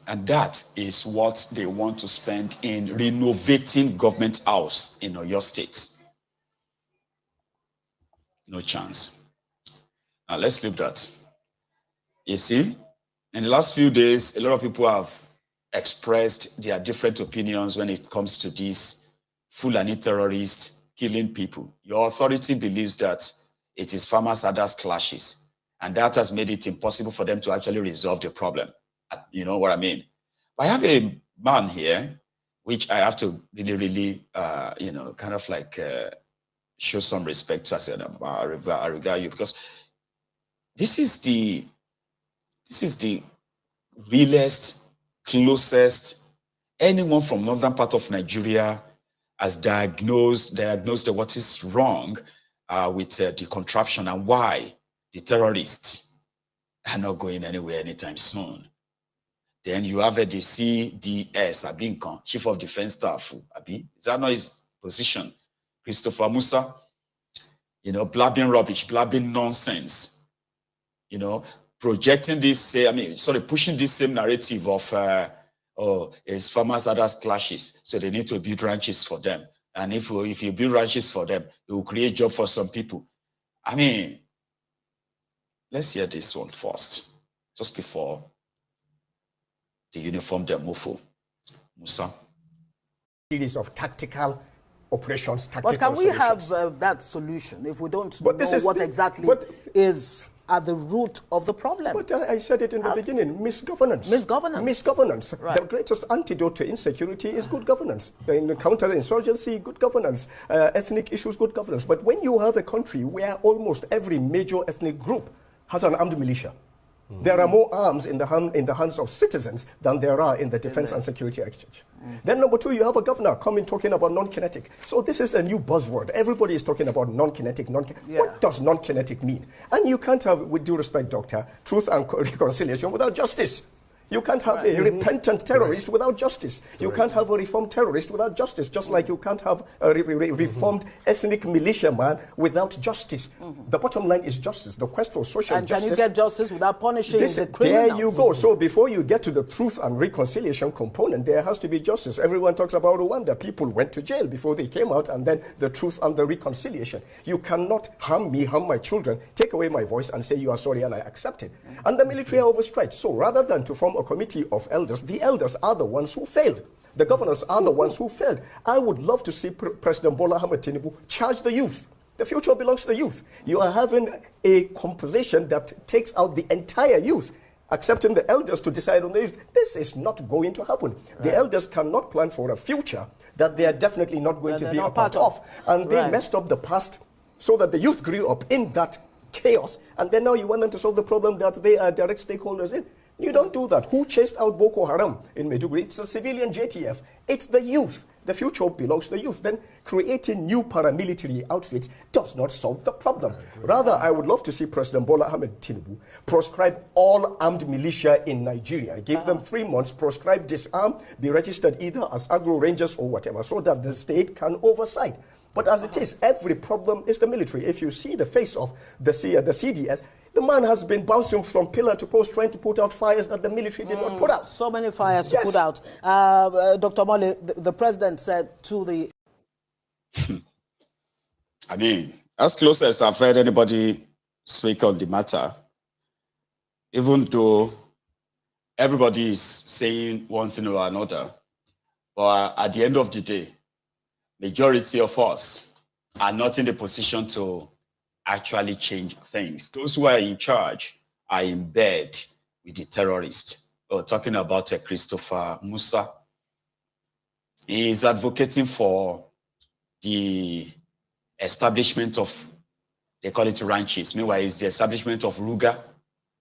And that is what they want to spend in renovating government house in Oyo State. No chance. Now let's leave that. You see, in the last few days, a lot of people have expressed their different opinions when it comes to these Fulani terrorists killing people. Your authority believes that it is farmers others clashes, and that has made it impossible for them to actually resolve the problem. You know what I mean? I have a man here, which I have to really, kind of like show some respect to. I said, I regard you, because this is the realest, closest. Anyone from northern part of Nigeria has diagnosed what is wrong with the contraption and why the terrorists are not going anywhere anytime soon. Then you have the CDS, Abinkan, Chief of Defense Staff, Abi. Is that not his position? Christopher Musa, blabbing rubbish, blabbing nonsense, projecting this, pushing this same narrative of, it's farmers others clashes, so they need to build ranches for them. And if you build ranches for them, it will create job for some people. I mean, let's hear this one first, just before the uniform demofo. Musa. Series of tactical operations, but can we have that solution if we don't know what exactly is at the root of the problem? But I said it in the beginning, misgovernance. Misgovernance. Right. The greatest antidote to insecurity is good governance. In the counter-insurgency, good governance. Ethnic issues, good governance. But when you have a country where almost every major ethnic group has an armed militia, There are more arms in the hands of citizens than there are in the Defense and Security Exchange. Then number two, you have a governor coming talking about non-kinetic. So this is a new buzzword. Everybody is talking about non-kinetic. What does non-kinetic mean? And you can't have, with due respect, Doctor, truth and reconciliation without justice. You can't have a repentant terrorist without justice. You can't have a reformed terrorist without justice, just like you can't have a reformed ethnic militiaman without justice. The bottom line is justice, the quest for social justice. And can you get justice without punishing the criminals? There you go. So before you get to the truth and reconciliation component, there has to be justice. Everyone talks about Rwanda. People went to jail before they came out, and then the truth and the reconciliation. You cannot harm me, harm my children, take away my voice and say you are sorry and I accept it. And the military are overstretched. So rather than to form a committee of elders, the elders are the ones who failed. The governors are the ones who failed. I would love to see President Bola Ahmed Tinubu charge the youth. The future belongs to the youth. You are having a composition that takes out the entire youth, accepting the elders to decide on the youth. This is not going to happen. Right. The elders cannot plan for a future that they are definitely not going to be a part of. And they messed up the past so that the youth grew up in that chaos. And then now you want them to solve the problem that they are direct stakeholders in. You don't do that. Who chased out Boko Haram in Maiduguri? It's a civilian JTF. It's the youth. The future belongs to the youth. Then creating new paramilitary outfits does not solve the problem. Rather, I would love to see President Bola Ahmed Tinubu proscribe all armed militia in Nigeria. Give them 3 months, proscribe, disarm, be registered either as agro rangers or whatever, so that the state can oversight. But as it is, every problem is the military. If you see the face of the CDS, the man has been bouncing from pillar to post trying to put out fires that the military did not put out. So many fires to put out. Dr. Mole, the president said to the... I mean, as close as I've heard anybody speak on the matter, even though everybody is saying one thing or another, but at the end of the day, majority of us are not in the position to actually change things. Those who are in charge are in bed with the terrorists. We're talking about Christopher Musa. He is advocating for the establishment of, they call it ranches. Meanwhile, it's the establishment of RUGA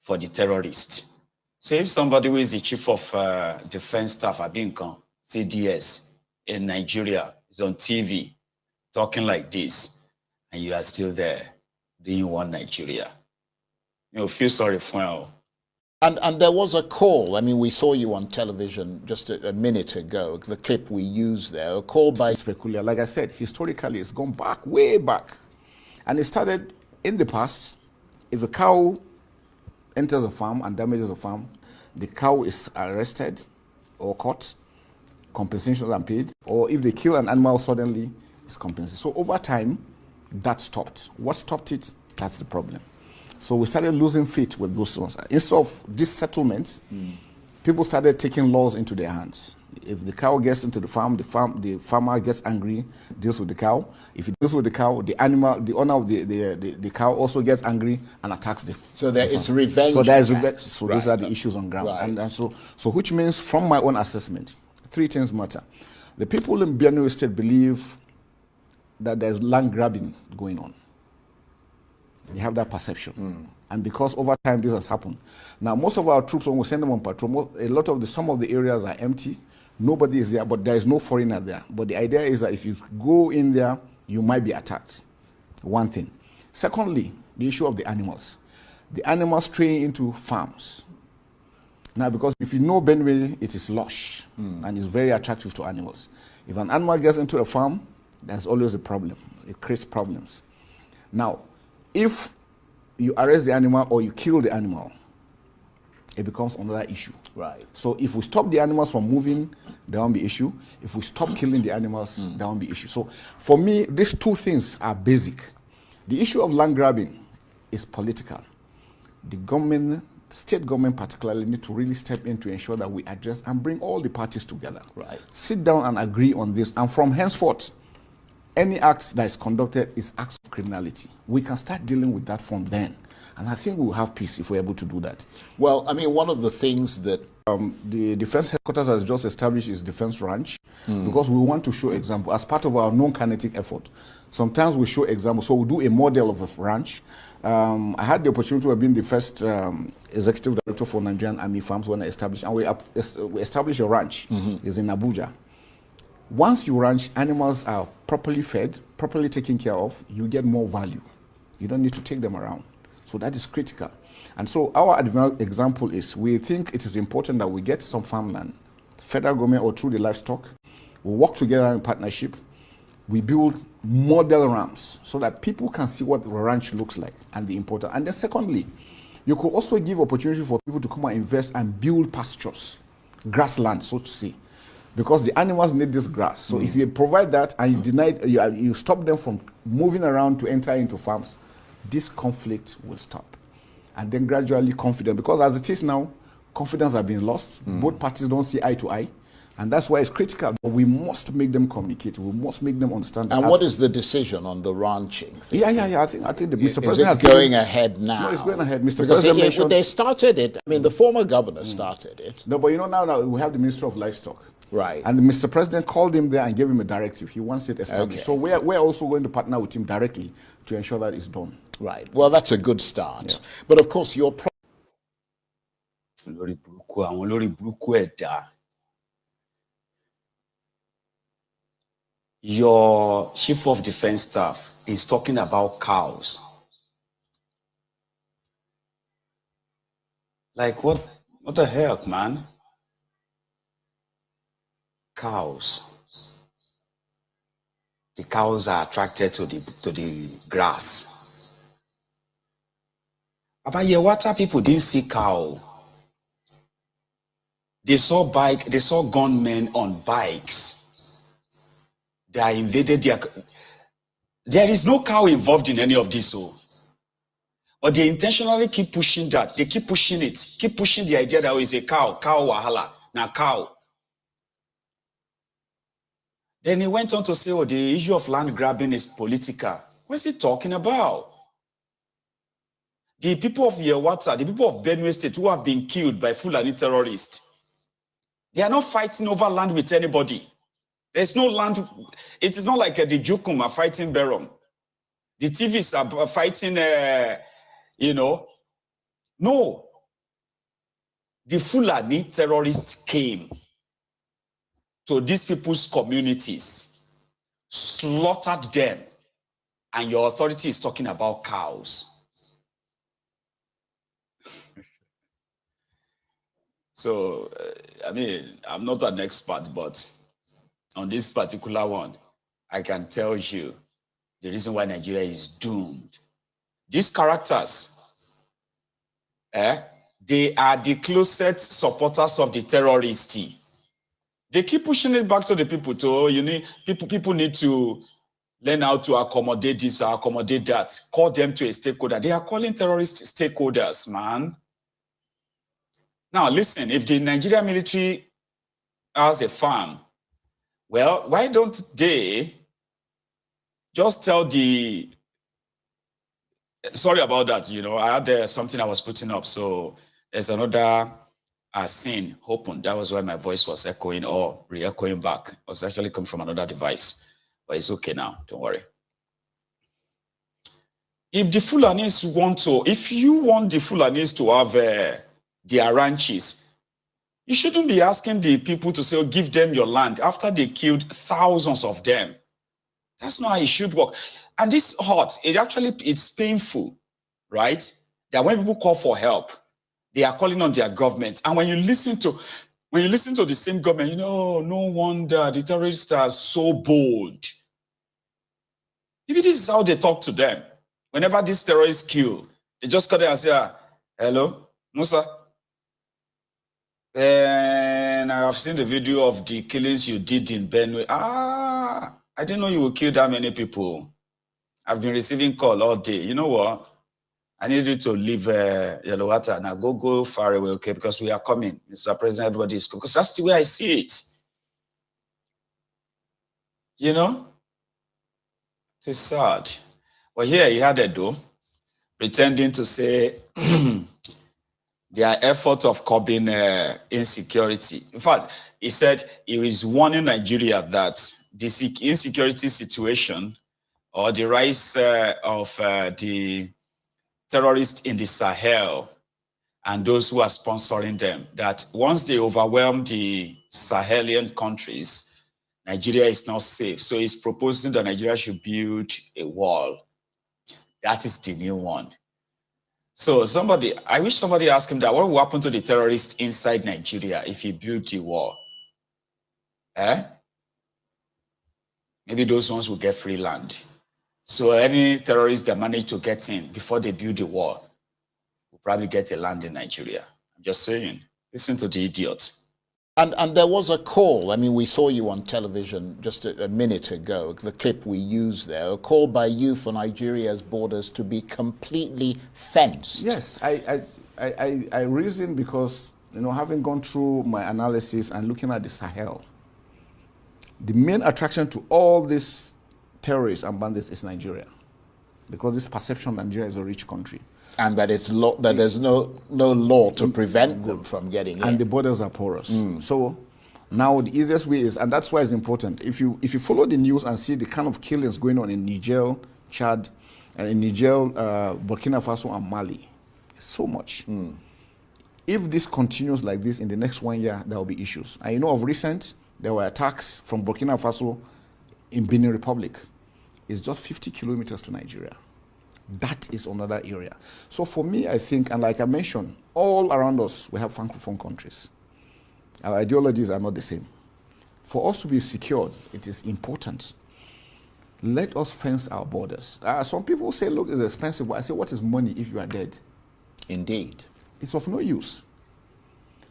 for the terrorists. So if somebody who is the chief of defense staff at Binkan, CDS, in Nigeria, is on TV talking like this, and you are still there, doing one Nigeria, you feel sorry for him. And there was a call, I mean, we saw you on television just a minute ago, the clip we used there, a call by... It's peculiar. Like I said, historically, it's gone back, way back. And it started in the past. If a cow enters a farm and damages a farm, the cow is arrested or caught, compensation are paid, or if they kill an animal suddenly, it's compensated. So over time, that stopped. What stopped it? That's the problem. So we started losing faith with those ones. Instead of these settlements, people started taking laws into their hands. If the cow gets into the farmer gets angry, deals with the cow. If he deals with the cow, the owner of the cow also gets angry and attacks the So there is revenge. So there is revenge. So right. These are the issues on ground. Right. And so which means, from my own assessment, 3 things matter. The people in Benue State believe that there's land grabbing going on. They have that perception. And because over time this has happened. Now, most of our troops, when we send them on patrol, some of the areas are empty. Nobody is there, but there is no foreigner there. But the idea is that if you go in there, you might be attacked. One thing. Secondly, the issue of the animals. The animals stray into farms. Now, because if you know Benue, it is lush and it's very attractive to animals. If an animal gets into a farm, there's always a problem. It creates problems. Now, if you arrest the animal or you kill the animal, it becomes another issue. Right. So if we stop the animals from moving, there won't be issue. If we stop killing the animals, there won't be issue. So for me, these 2 things are basic. The issue of land grabbing is political. The government, state government particularly, need to really step in to ensure that we address and bring all the parties together. Right. Sit down and agree on this. And from henceforth, any act that is conducted is acts of criminality. We can start dealing with that from then. And I think we'll have peace if we're able to do that. Well, I mean, one of the things that the defense headquarters has just established is defense ranch because we want to show example as part of our non-kinetic effort. Sometimes we show examples, so we do a model of a ranch. I had the opportunity of being the first executive director for Nigerian Army farms when I established, and we established a ranch. It's in Abuja. Once you ranch, animals are properly fed, properly taken care of, you get more value. You don't need to take them around. So that is critical. And so our example is we think it is important that we get some farmland, federal government or through the livestock, we work together in partnership, we build model ramps so that people can see what the ranch looks like and the importance. And then secondly, you could also give opportunity for people to come and invest and build pastures, grassland, so to say, because the animals need this grass. So if you provide that and you deny, you stop them from moving around to enter into farms, this conflict will stop. And then gradually confidence, because as it is now, confidence has been lost. Both parties don't see eye to eye. And that's why it's critical. But we must make them communicate. We must make them understand. And what is the decision on the ranching thing? Yeah. I think the Mr. President is going ahead now? No, it's going ahead. Mr. Because President they started it. I mean, the former governor started it. No, but now we have the Minister of Livestock. Right. And the Mr. President called him there and gave him a directive. He wants it established. Okay. So we're also going to partner with him directly to ensure that it's done. Right. Well, that's a good start. Yeah. But of course, your chief of defense staff is talking about cows. Like what the heck, man? Cows. The cows are attracted to the grass. About Yewata people didn't see cow. They saw gunmen on bikes. They are invaded there is no cow involved in any of this. So, but they intentionally keep pushing that. They keep pushing it. Keep pushing the idea that is a cow wahala. Now cow. Then he went on to say, oh, the issue of land grabbing is political. What's he talking about? The people of Yewata, the people of Benue State who have been killed by Fulani terrorists, they are not fighting over land with anybody. There's no land. It is not like the Jukum are fighting Berom. The TVs are fighting, No. The Fulani terrorists came to these people's communities, slaughtered them, and your authority is talking about cows. So, I mean, I'm not an expert, but on this particular one, I can tell you the reason why Nigeria is doomed. These characters, they are the closest supporters of the terrorists. They keep pushing it back to the people. People need to learn how to accommodate this or accommodate that. Call them to a stakeholder. They are calling terrorists stakeholders, man. Now, listen, if the Nigerian military has a farm, well, why don't they just tell the... Sorry about that, I had something I was putting up, so there's another scene open. That was why my voice was echoing or re-echoing back. It was actually coming from another device, but it's okay now, don't worry. If the Fulanis if you want the Fulanis to have their ranches, you shouldn't be asking the people to say, oh, give them your land after they killed thousands of them. That's not how it should work. And this hurt, it's painful, right? That when people call for help, they are calling on their government. And when you listen to the same government, no wonder the terrorists are so bold. Maybe this is how they talk to them. Whenever these terrorists kill, they just come there and say, hello, Musa. And I have seen the video of the killings you did in Benue. I didn't know you would kill that many people. I've been receiving call all day. You know what? I need you to leave Yelowata. Now go far away, okay? Because we are coming. Mr. President, everybody is coming. Because that's the way I see it. It's sad. Well, here he had it though. pretending to say their effort of curbing insecurity. In fact, he said he was warning Nigeria that the insecurity situation or the rise of the terrorists in the Sahel and those who are sponsoring them, that once they overwhelm the Sahelian countries, Nigeria is not safe. So he's proposing that Nigeria should build a wall. That is the new one. So I wish somebody asked him that, what will happen to the terrorists inside Nigeria if he built a wall? Maybe those ones will get free land. So any terrorists that manage to get in before they build a wall will probably get a land in Nigeria. I'm just saying, listen to the idiots. And there was a call, I mean, we saw you on television just a minute ago, the clip we used there, a call by you for Nigeria's borders to be completely fenced. Yes, I reason because, you know, having gone through my analysis and looking at the Sahel, the main attraction to all these terrorists and bandits is Nigeria, because this perception Nigeria is a rich country. And that that there's no law to prevent them from getting in. And the borders are porous. So now the easiest way is, and that's why it's important, if you follow the news and see the kind of killings going on in Niger, Chad, in Niger, Burkina Faso and Mali, so much. If this continues like this in the next 1 year, there will be issues. And you know, of recent, there were attacks from Burkina Faso in Benin Republic. It's just 50 kilometers to Nigeria. That is another area. So for me, I think, and like I mentioned, all around us, we have francophone countries. Our ideologies are not the same. For us to be secured, it is important. Let us fence our borders. Some people say, look, it's expensive. But I say, what is money if you are dead? Indeed. It's of no use.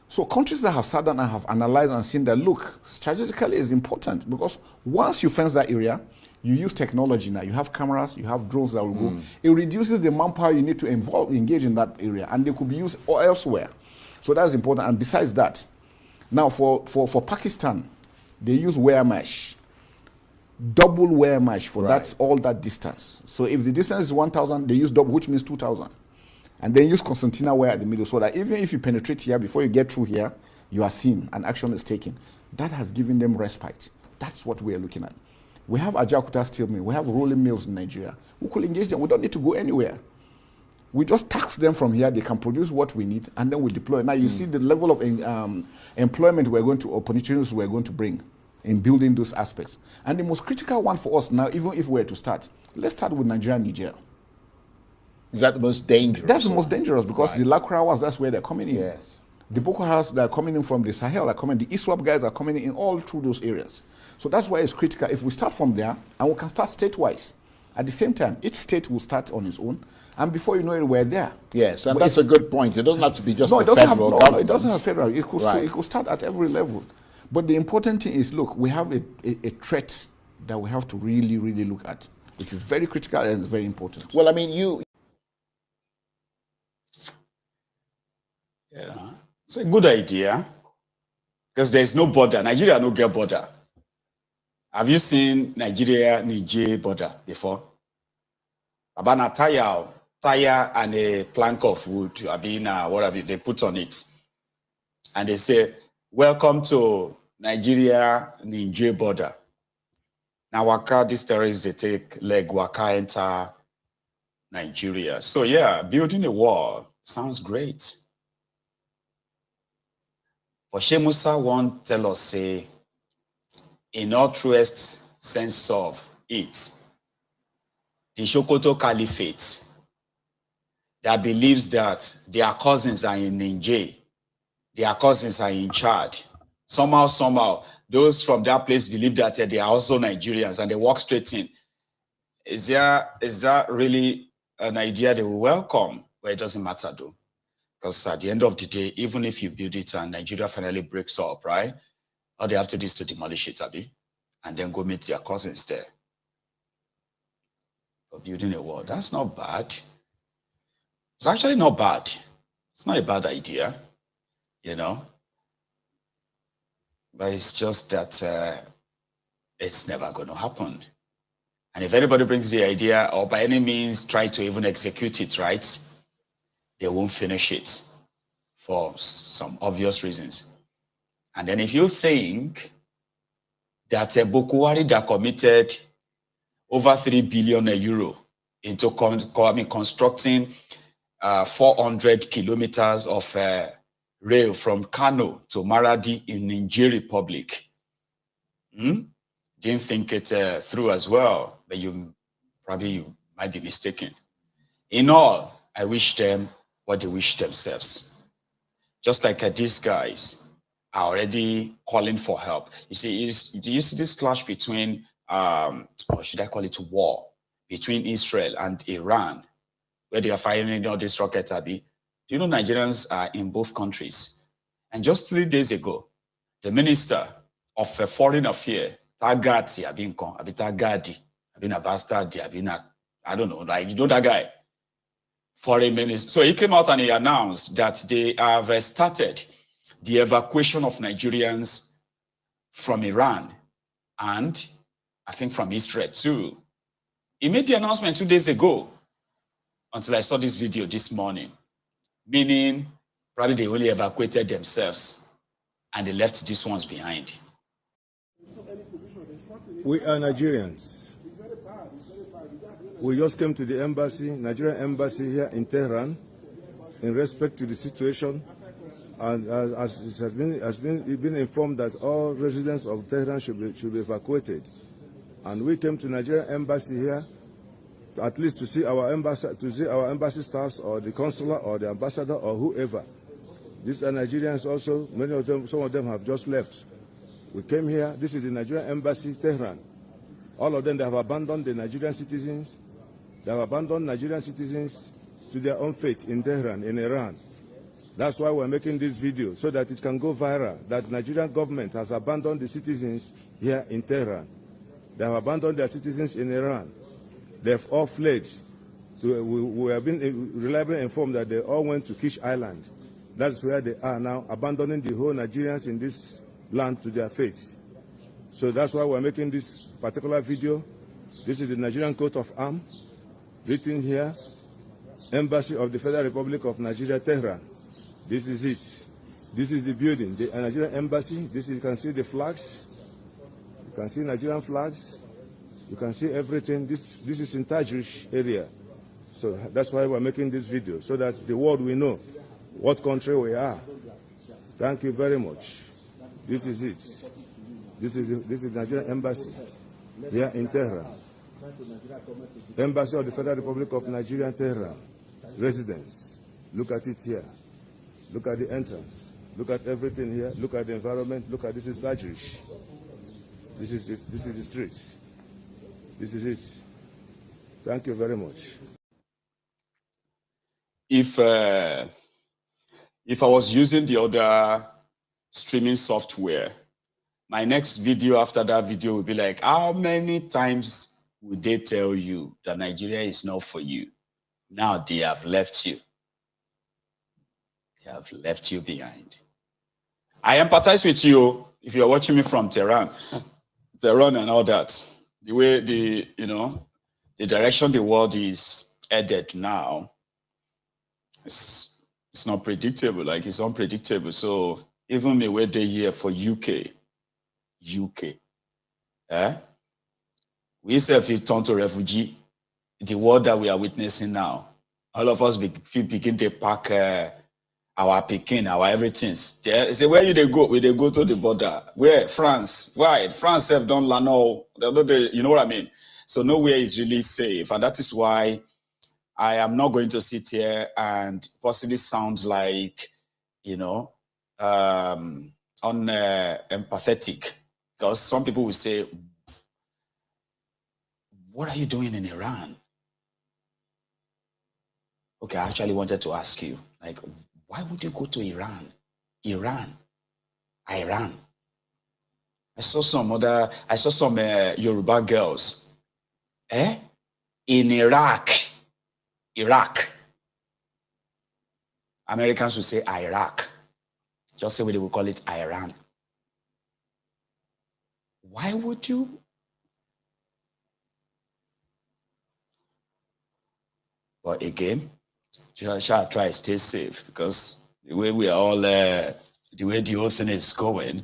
So countries that have sat down and have analyzed and seen that, look, strategically is important, because once you fence that area, you use technology now. You have cameras, you have drones that will go. It reduces the manpower you need to engage in that area, and they could be used elsewhere. So that's important. And besides that, now for Pakistan, they use wire mesh, double wire mesh for all that distance. So if the distance is 1,000, they use double, which means 2,000. And then use concertina wire at the middle, so that even if you penetrate here, before you get through here, you are seen and action is taken. That has given them respite. That's what we are looking at. We have Ajaokuta steel mill, we have rolling mills in Nigeria. We could engage them, we don't need to go anywhere. We just tax them from here, they can produce what we need, and then we deploy. Now you see the level of employment opportunities we're going to bring in building those aspects. And the most critical one for us now, even if we were to start, let's start with Nigeria and Niger. Is that the most dangerous? That's the most dangerous, because the Lakrawas, that's where they're coming in. Yes. The Boko Haram that are coming in from the Sahel are coming, the ISWAP guys are coming in all through those areas. So that's why it's critical. If we start from there, and we can start state-wise, at the same time, each state will start on its own, and before you know it, we're there. Yes, and that's a good point. It doesn't have to be just the federal government. No, it doesn't have federal. It could start at every level. But the important thing is, look, we have a threat that we have to really, really look at. It is very critical and it's very important. Well, I mean, Yeah, it's a good idea, because there's no border. Nigeria no get border. Have you seen Nigeria-Niger border before? About a tire and a plank of wood, whatever they put on it. And they say, welcome to Nigeria-Niger border. Now, waka, these terrorists, they take leg waka enter Nigeria. So yeah, building a wall sounds great. But Seyi Musa won't tell us, say, in all truest sense of it, the Sokoto Caliphate that believes that their cousins are in Niger, their cousins are in Chad. Somehow, those from that place believe that they are also Nigerians and they walk straight in. Is that really an idea they will welcome? Well, it doesn't matter though. Because at the end of the day, even if you build it and Nigeria finally breaks up, right? All they have to do is to demolish it, Abi, and then go meet their cousins there. For building a wall, that's not bad. It's actually not bad. It's not a bad idea, you know. But it's just that it's never going to happen. And if anybody brings the idea or by any means try to even execute it, right, they won't finish it for some obvious reasons. And then if you think that Bokuwari that committed over 3 billion euro into constructing 400 kilometers of rail from Kano to Maradi in Niger Republic, didn't think it through as well, but you might be mistaken. In all, I wish them what they wish themselves. Just like these guys are already calling for help. You see, do you see this clash between, or should I call it war, between Israel and Iran, where they are firing all these rockets, Abby? Do you know Nigerians are in both countries? And just 3 days ago, the Minister of Foreign Affairs, Tagati, I don't know, like, you know that guy? Foreign Minister. So he came out and he announced that they have started the evacuation of Nigerians from Iran and I think from Israel too. He made the announcement 2 days ago until I saw this video this morning, meaning probably they only evacuated themselves and they left these ones behind. We are Nigerians. We just came to the embassy, Nigerian embassy here in Tehran, in respect to the situation, and as it has been informed that all residents of Tehran should be evacuated, and we came to Nigerian embassy here, at least to see our embassy staffs or the consular or the ambassador or whoever. These are Nigerians also. Many of them, some of them have just left. We came here. This is the Nigerian embassy, Tehran. All of them, they have abandoned the Nigerian citizens. They have abandoned Nigerian citizens to their own fate in Tehran, in Iran. That's why we're making this video, so that it can go viral, that Nigerian government has abandoned the citizens here in Tehran. They have abandoned their citizens in Iran. They've all fled. We have been reliably informed that they all went to Kish Island. That's where they are now, abandoning the whole Nigerians in this land to their fate. So that's why we're making this particular video. This is the Nigerian coat of arms, written here, Embassy of the Federal Republic of Nigeria, Tehran. This is it. This is the building, the Nigerian embassy. You can see the flags. You can see Nigerian flags. You can see everything. This is in Tajrish area. So that's why we're making this video, so that the world will know what country we are. Thank you very much. This is it. This is Nigerian embassy here in Tehran. Embassy of the Federal Republic of Nigeria, Tehran. Residence. Look at it here. Look at the entrance. Look at everything here. Look at the environment. Look at this is Tajrish. This is the street. This is it. Thank you very much. If I was using the other streaming software, my next video after that video would be like, how many times would they tell you that Nigeria is not for you? Now they have left you. They have left you behind. I empathize with you if you're watching me from Tehran and all that. The way the direction the world is headed now, it's not predictable. Like, it's unpredictable. So even me where they here for UK, we say if you turn to refugee, the world that we are witnessing now, all of us begin to pack our Pekin, our everything. Say, where you they go? We they go to the border. Where? France. Why? France have done Lano. You know what I mean? So nowhere is really safe. And that is why I am not going to sit here and possibly sound like, empathetic. Because some people will say, what are you doing in Iran? Okay, I actually wanted to ask you, like, why would you go to Iran? Iran. I saw some Yoruba girls. In Iraq. Americans will say Iraq. Just say what they will call it Iran. Why would you But again, shall try to stay safe, because the way we are all, the way the whole thing is going,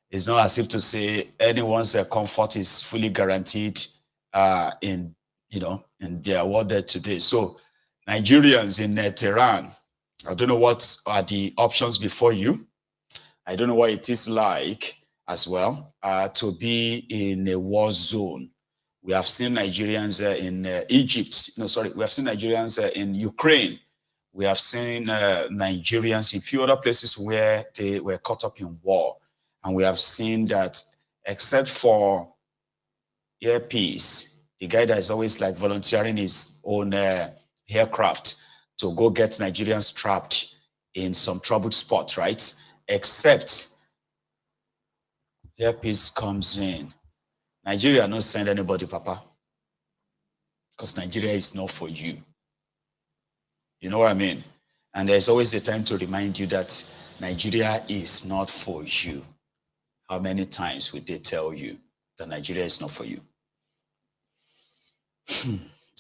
it's not as if to say anyone's comfort is fully guaranteed in their world there today. So Nigerians in Tehran, I don't know what are the options before you. I don't know what it is like as well to be in a war zone. We have seen Nigerians in Egypt. We have seen Nigerians in Ukraine. We have seen Nigerians in a few other places where they were caught up in war. And we have seen that, except for Airpeace, the guy that is always like volunteering his own aircraft to go get Nigerians trapped in some troubled spot, right? Except Airpeace comes in. Nigeria not send anybody, Papa, because Nigeria is not for you. You know what I mean? And there's always a time to remind you that Nigeria is not for you. How many times would they tell you that Nigeria is not for you?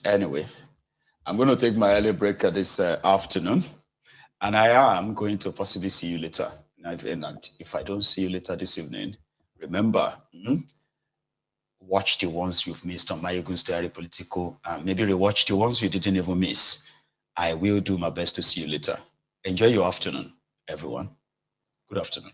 Anyway, I'm going to take my early break this afternoon, and I am going to possibly see you later. And if I don't see you later this evening, remember, watch the ones you've missed on Maiyegun's Diary Political, and maybe rewatch the ones you didn't even miss. I will do my best to see you later. Enjoy your afternoon, everyone. Good afternoon.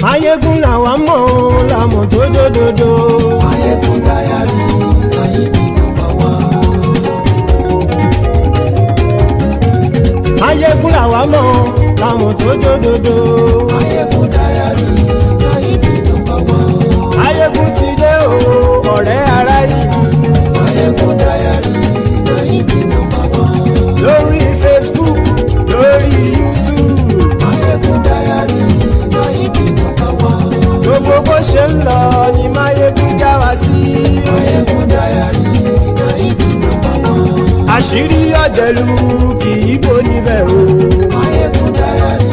Maiyegun làwa mọ̀ làmọ̀ tó dòdòdò. Maiyegun Diary, Maiyegun #1. Maiyegun làwa mọ̀ làmọ̀ tó dòdòdò. Maiyegun Diary, Maiyegun #1. Maiyegun ti dé o, ọ̀rẹ́ ará ìlú. Maiyegun Diary, Maiyegun #1. Lórí Facebook, lórí YouTube. Maiyegun Diary, Maiyegun #1. Gbogbo bó ṣe ń lọ ni Maiyegun já wa sí. Maiyegun Diary, Maiyegun #1. Àṣírí ọ̀jẹ̀lú kì í bò níbẹ̀ o. Maiyegun Diary,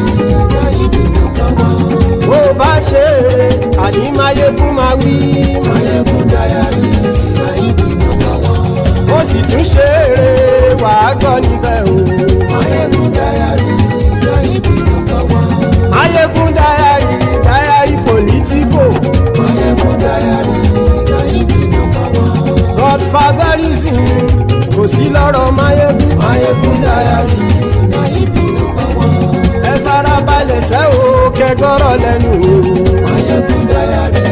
Maiyegun #1. Bó bá ṣe eré, àní Maiyegun máa wí. Maiyegun Diary, Maiyegun #1. Ó sì tún ṣe eré, wàá gbọ́ níbẹ̀ o. Maiyegun Diary, Maiyegun #1. Maiyegun Diary, Diary Political. Maiyegun Diary, Maiyegun #1. Godfatherism kò sí lọ́rọ̀ Maiyegun. Maiyegun Diary, Maiyegun #1. Ẹ farabalẹ̀ sẹ́ o, kẹ́gọ́rọ̀ lẹ́nu o. Maiyegun Diary,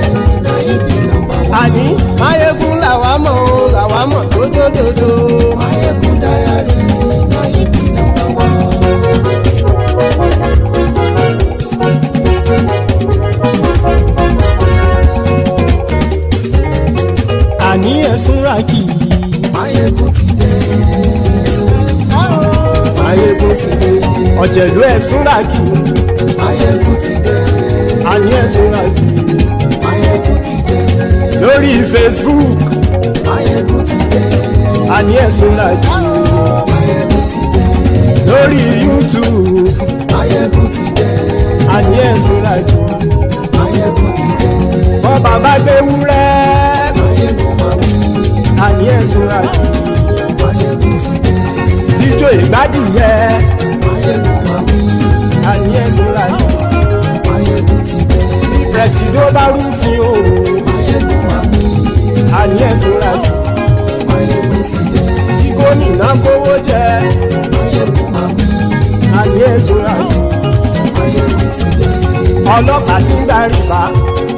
Maiyegun #1. Àní Maiyegun làwa mọ̀ tó dòdòdò. Maiyegun Diary, Maiyegun #1. Àní ẹ̀sùn ràkì. Maiyegun ti dé. Maiyegun ti dé. Ọ̀jẹ̀lú ẹ̀sùn ràkì. Maiyegun ti dé. Àní ẹ̀sùn ràkì. Maiyegun ti dé. Lórí Facebook. Maiyegun ti dé. Àní ẹ̀sùn ràkì. Maiyegun ti dé. Lórí YouTube. Maiyegun ti dé. Àní ẹ̀sùn ràkì. Maiyegun ti dé. Bọ́ bàbá gbé wúrẹ́. Maiyegun máa wí. Àní ẹ̀sùn ràkì. Maiyegun ti dé. Ijó ìgbádìyẹ. Maiyegun máa wí. Àní ẹ̀sùn ràkì. Maiyegun ti dé. Prẹ̀sìdó bá rúfin o. Maiyegun máa wí. Àní ẹ̀sùn ràkì. Maiyegun ti dé. Kí gómìnà kówó jẹ. Maiyegun máa wí. Àní ẹ̀sùn ràkì. Maiyegun ti dé. Ọlọ́pàá tí ń gba rìbá.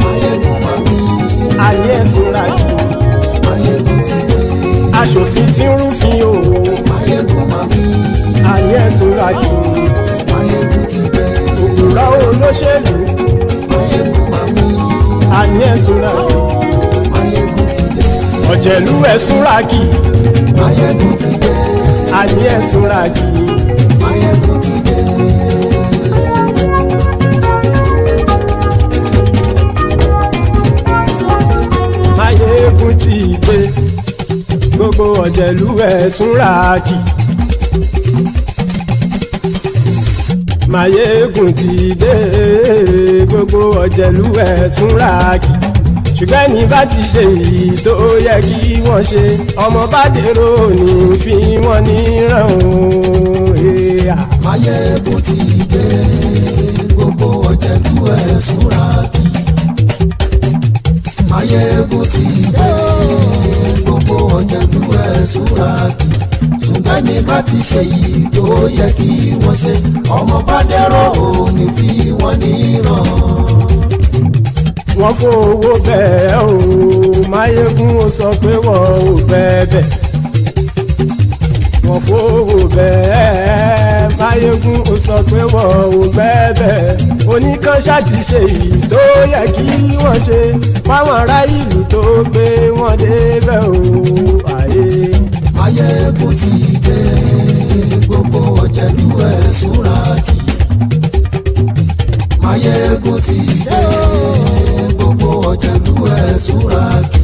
Maiyegun máa wí. Àní ẹ̀sùn ràkì. Maiyegun ti dé. Aṣòfin tí ń rúfin o. Maiyegun máa wí. Àní ẹ̀sùn ràkì. Maiyegun ti dé. Òpùrọ́ olóṣèlú. Maiyegun máa wí. Àní ẹ̀sùn ràkì. Maiyegun ti dé. Ọ̀jẹ̀lú ẹ̀sùn ràkì. Maiyegun ti dé. Àní ẹ̀sùn ràkì. Maiyegun ti dé. gbogbo ọ̀jẹ̀lú ẹ̀ súnra kì. Maiyegun ti dé gbogbo ọ̀jẹ̀lú ẹ̀ súnra kì. Ṣùgbọ́n ní bá ti ṣe èyí tó yẹ kí wọ́n ṣe ọmọ bá dèrò ní fi wọ́n níran o. Maiyegun ti dé gbogbo ọ̀jẹ̀lú ẹ̀ súnra kì. Maiyegun ti dé gbogbo ọ̀jẹ̀lú ẹ̀ súnra kì. Ṣùgbọ́n ní bá ti ṣe èyí tó yẹ kí wọ́n ṣe ọmọ bá dèrò ní fi wọ́n níran. Wọ́n fowó bẹ́ẹ̀ o Maiyegun ó sọ pé wọ́n ò fẹ́ bẹ́ẹ̀. Wọ́n fowó bẹ́ẹ̀ Maiyegun ó sọ pé wọ́n ò fẹ́ bẹ́ẹ̀. Oníkan ṣáàtì ṣe èyí tó yẹ kí wọ́n ṣe fáwọn ará ìlú tó gbé wọn débẹ̀ o. Maiyegun ti dé gbogbo ọ̀jẹ̀lú ẹ̀ súnra kì. Maiyegun ti dé gbogbo ọ̀jẹ̀lú ẹ̀ súnra kì.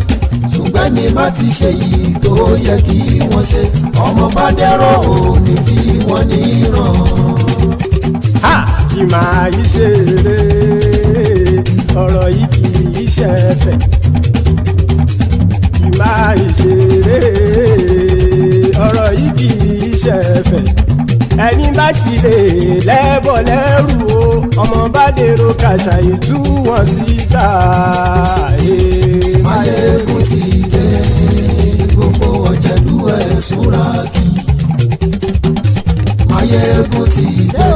Ṣùgbọ́n ní bá ti ṣe yìí tó yẹ kí wọ́n ṣe ọmọ bá dẹ́rọ̀ ò ní fi wọ́n níran. Kì máa yí ṣe eré ọ̀rọ̀ yìí kì í ṣe ẹ̀fẹ̀. Kì máa yí ṣe eré ọ̀rọ̀ yìí kì í ṣe ẹ̀fẹ̀. Ẹni bá ti lè lẹ́bọ̀ lẹ́rù o ọmọ bá dèrò kàṣà ìtú wọn síta. Maiyegun ti dé gbogbo ọ̀jẹ̀lú ẹ̀ súnra kì. Maiyegun ti dé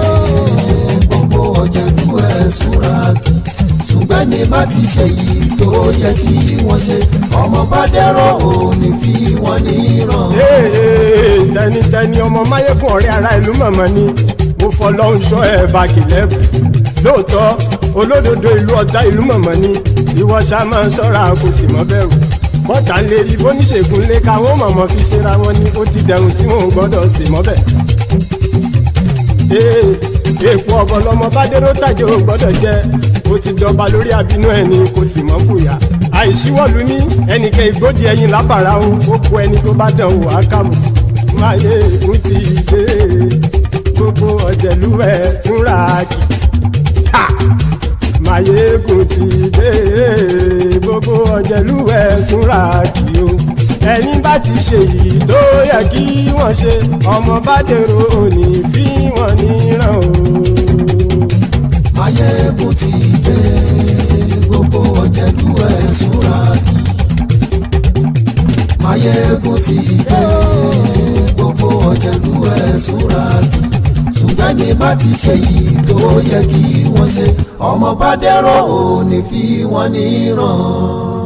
gbogbo ọ̀jẹ̀lú ẹ̀ súnra kì. Ṣùgbọ́n ní bá ti ṣe yìí tó yẹ kí wọ́n ṣe ọmọ bá dẹ́rọ̀ ò ní fi wọ́n níran. Tẹnitẹni ọmọ Maiyegun ọ̀rẹ́ ara ìlú mọ̀mọ́ ni mo fọlọ́hún ṣọ́ ẹ̀ bá kìlẹ́bù. Lóòótọ́ olódodo ìlú ọ̀tá ìlú mọ̀mọ́ ni ìwọ ṣá máa ń ṣọ́ra kò sì mọ́ bẹ̀rù. Bọ́tà ń lè rí bóníṣègùn lé káwọn mọ̀mọ́ fi ṣera wọn ni ó ti dẹrùn tí wọn ò gbọ́dọ̀ sè mọ́bẹ̀. Èèpo ọ̀bọ lọmọ bá dérò tàjẹ́ ò gbọ́dọ̀ jẹ́ ó ti jọba lórí àbínú ẹni kò sì mọ́ bùyà. Àìsíwọ́lu ní ẹnìkẹ́ ìgbódì ẹyin lábàrá o ó kó ẹni tó bá dán wò á kàmù. Maiyegun ti dé gbogbo ọ̀jẹ̀lú ẹ̀ túnra kì. Maiyegun ti dé gbogbo ọ̀jẹ̀lú ẹ̀ túnra kì o. Ẹni bá ti ṣe yìí tó yẹ kí wọ́n ṣe ọmọ bá dèrò òní fi wọ́n níran o. Maiyegun ti dé gbogbo ọ̀jẹ̀lú ẹ̀ súnra kì. Maiyegun ti dé gbogbo ọ̀jẹ̀lú ẹ̀ súnra kì. Ṣùgbọ́n ní bá ti ṣe yìí tó yẹ kí wọ́n ṣe ọmọ bá dẹ́rọ̀ ò ní fi wọ́n níran.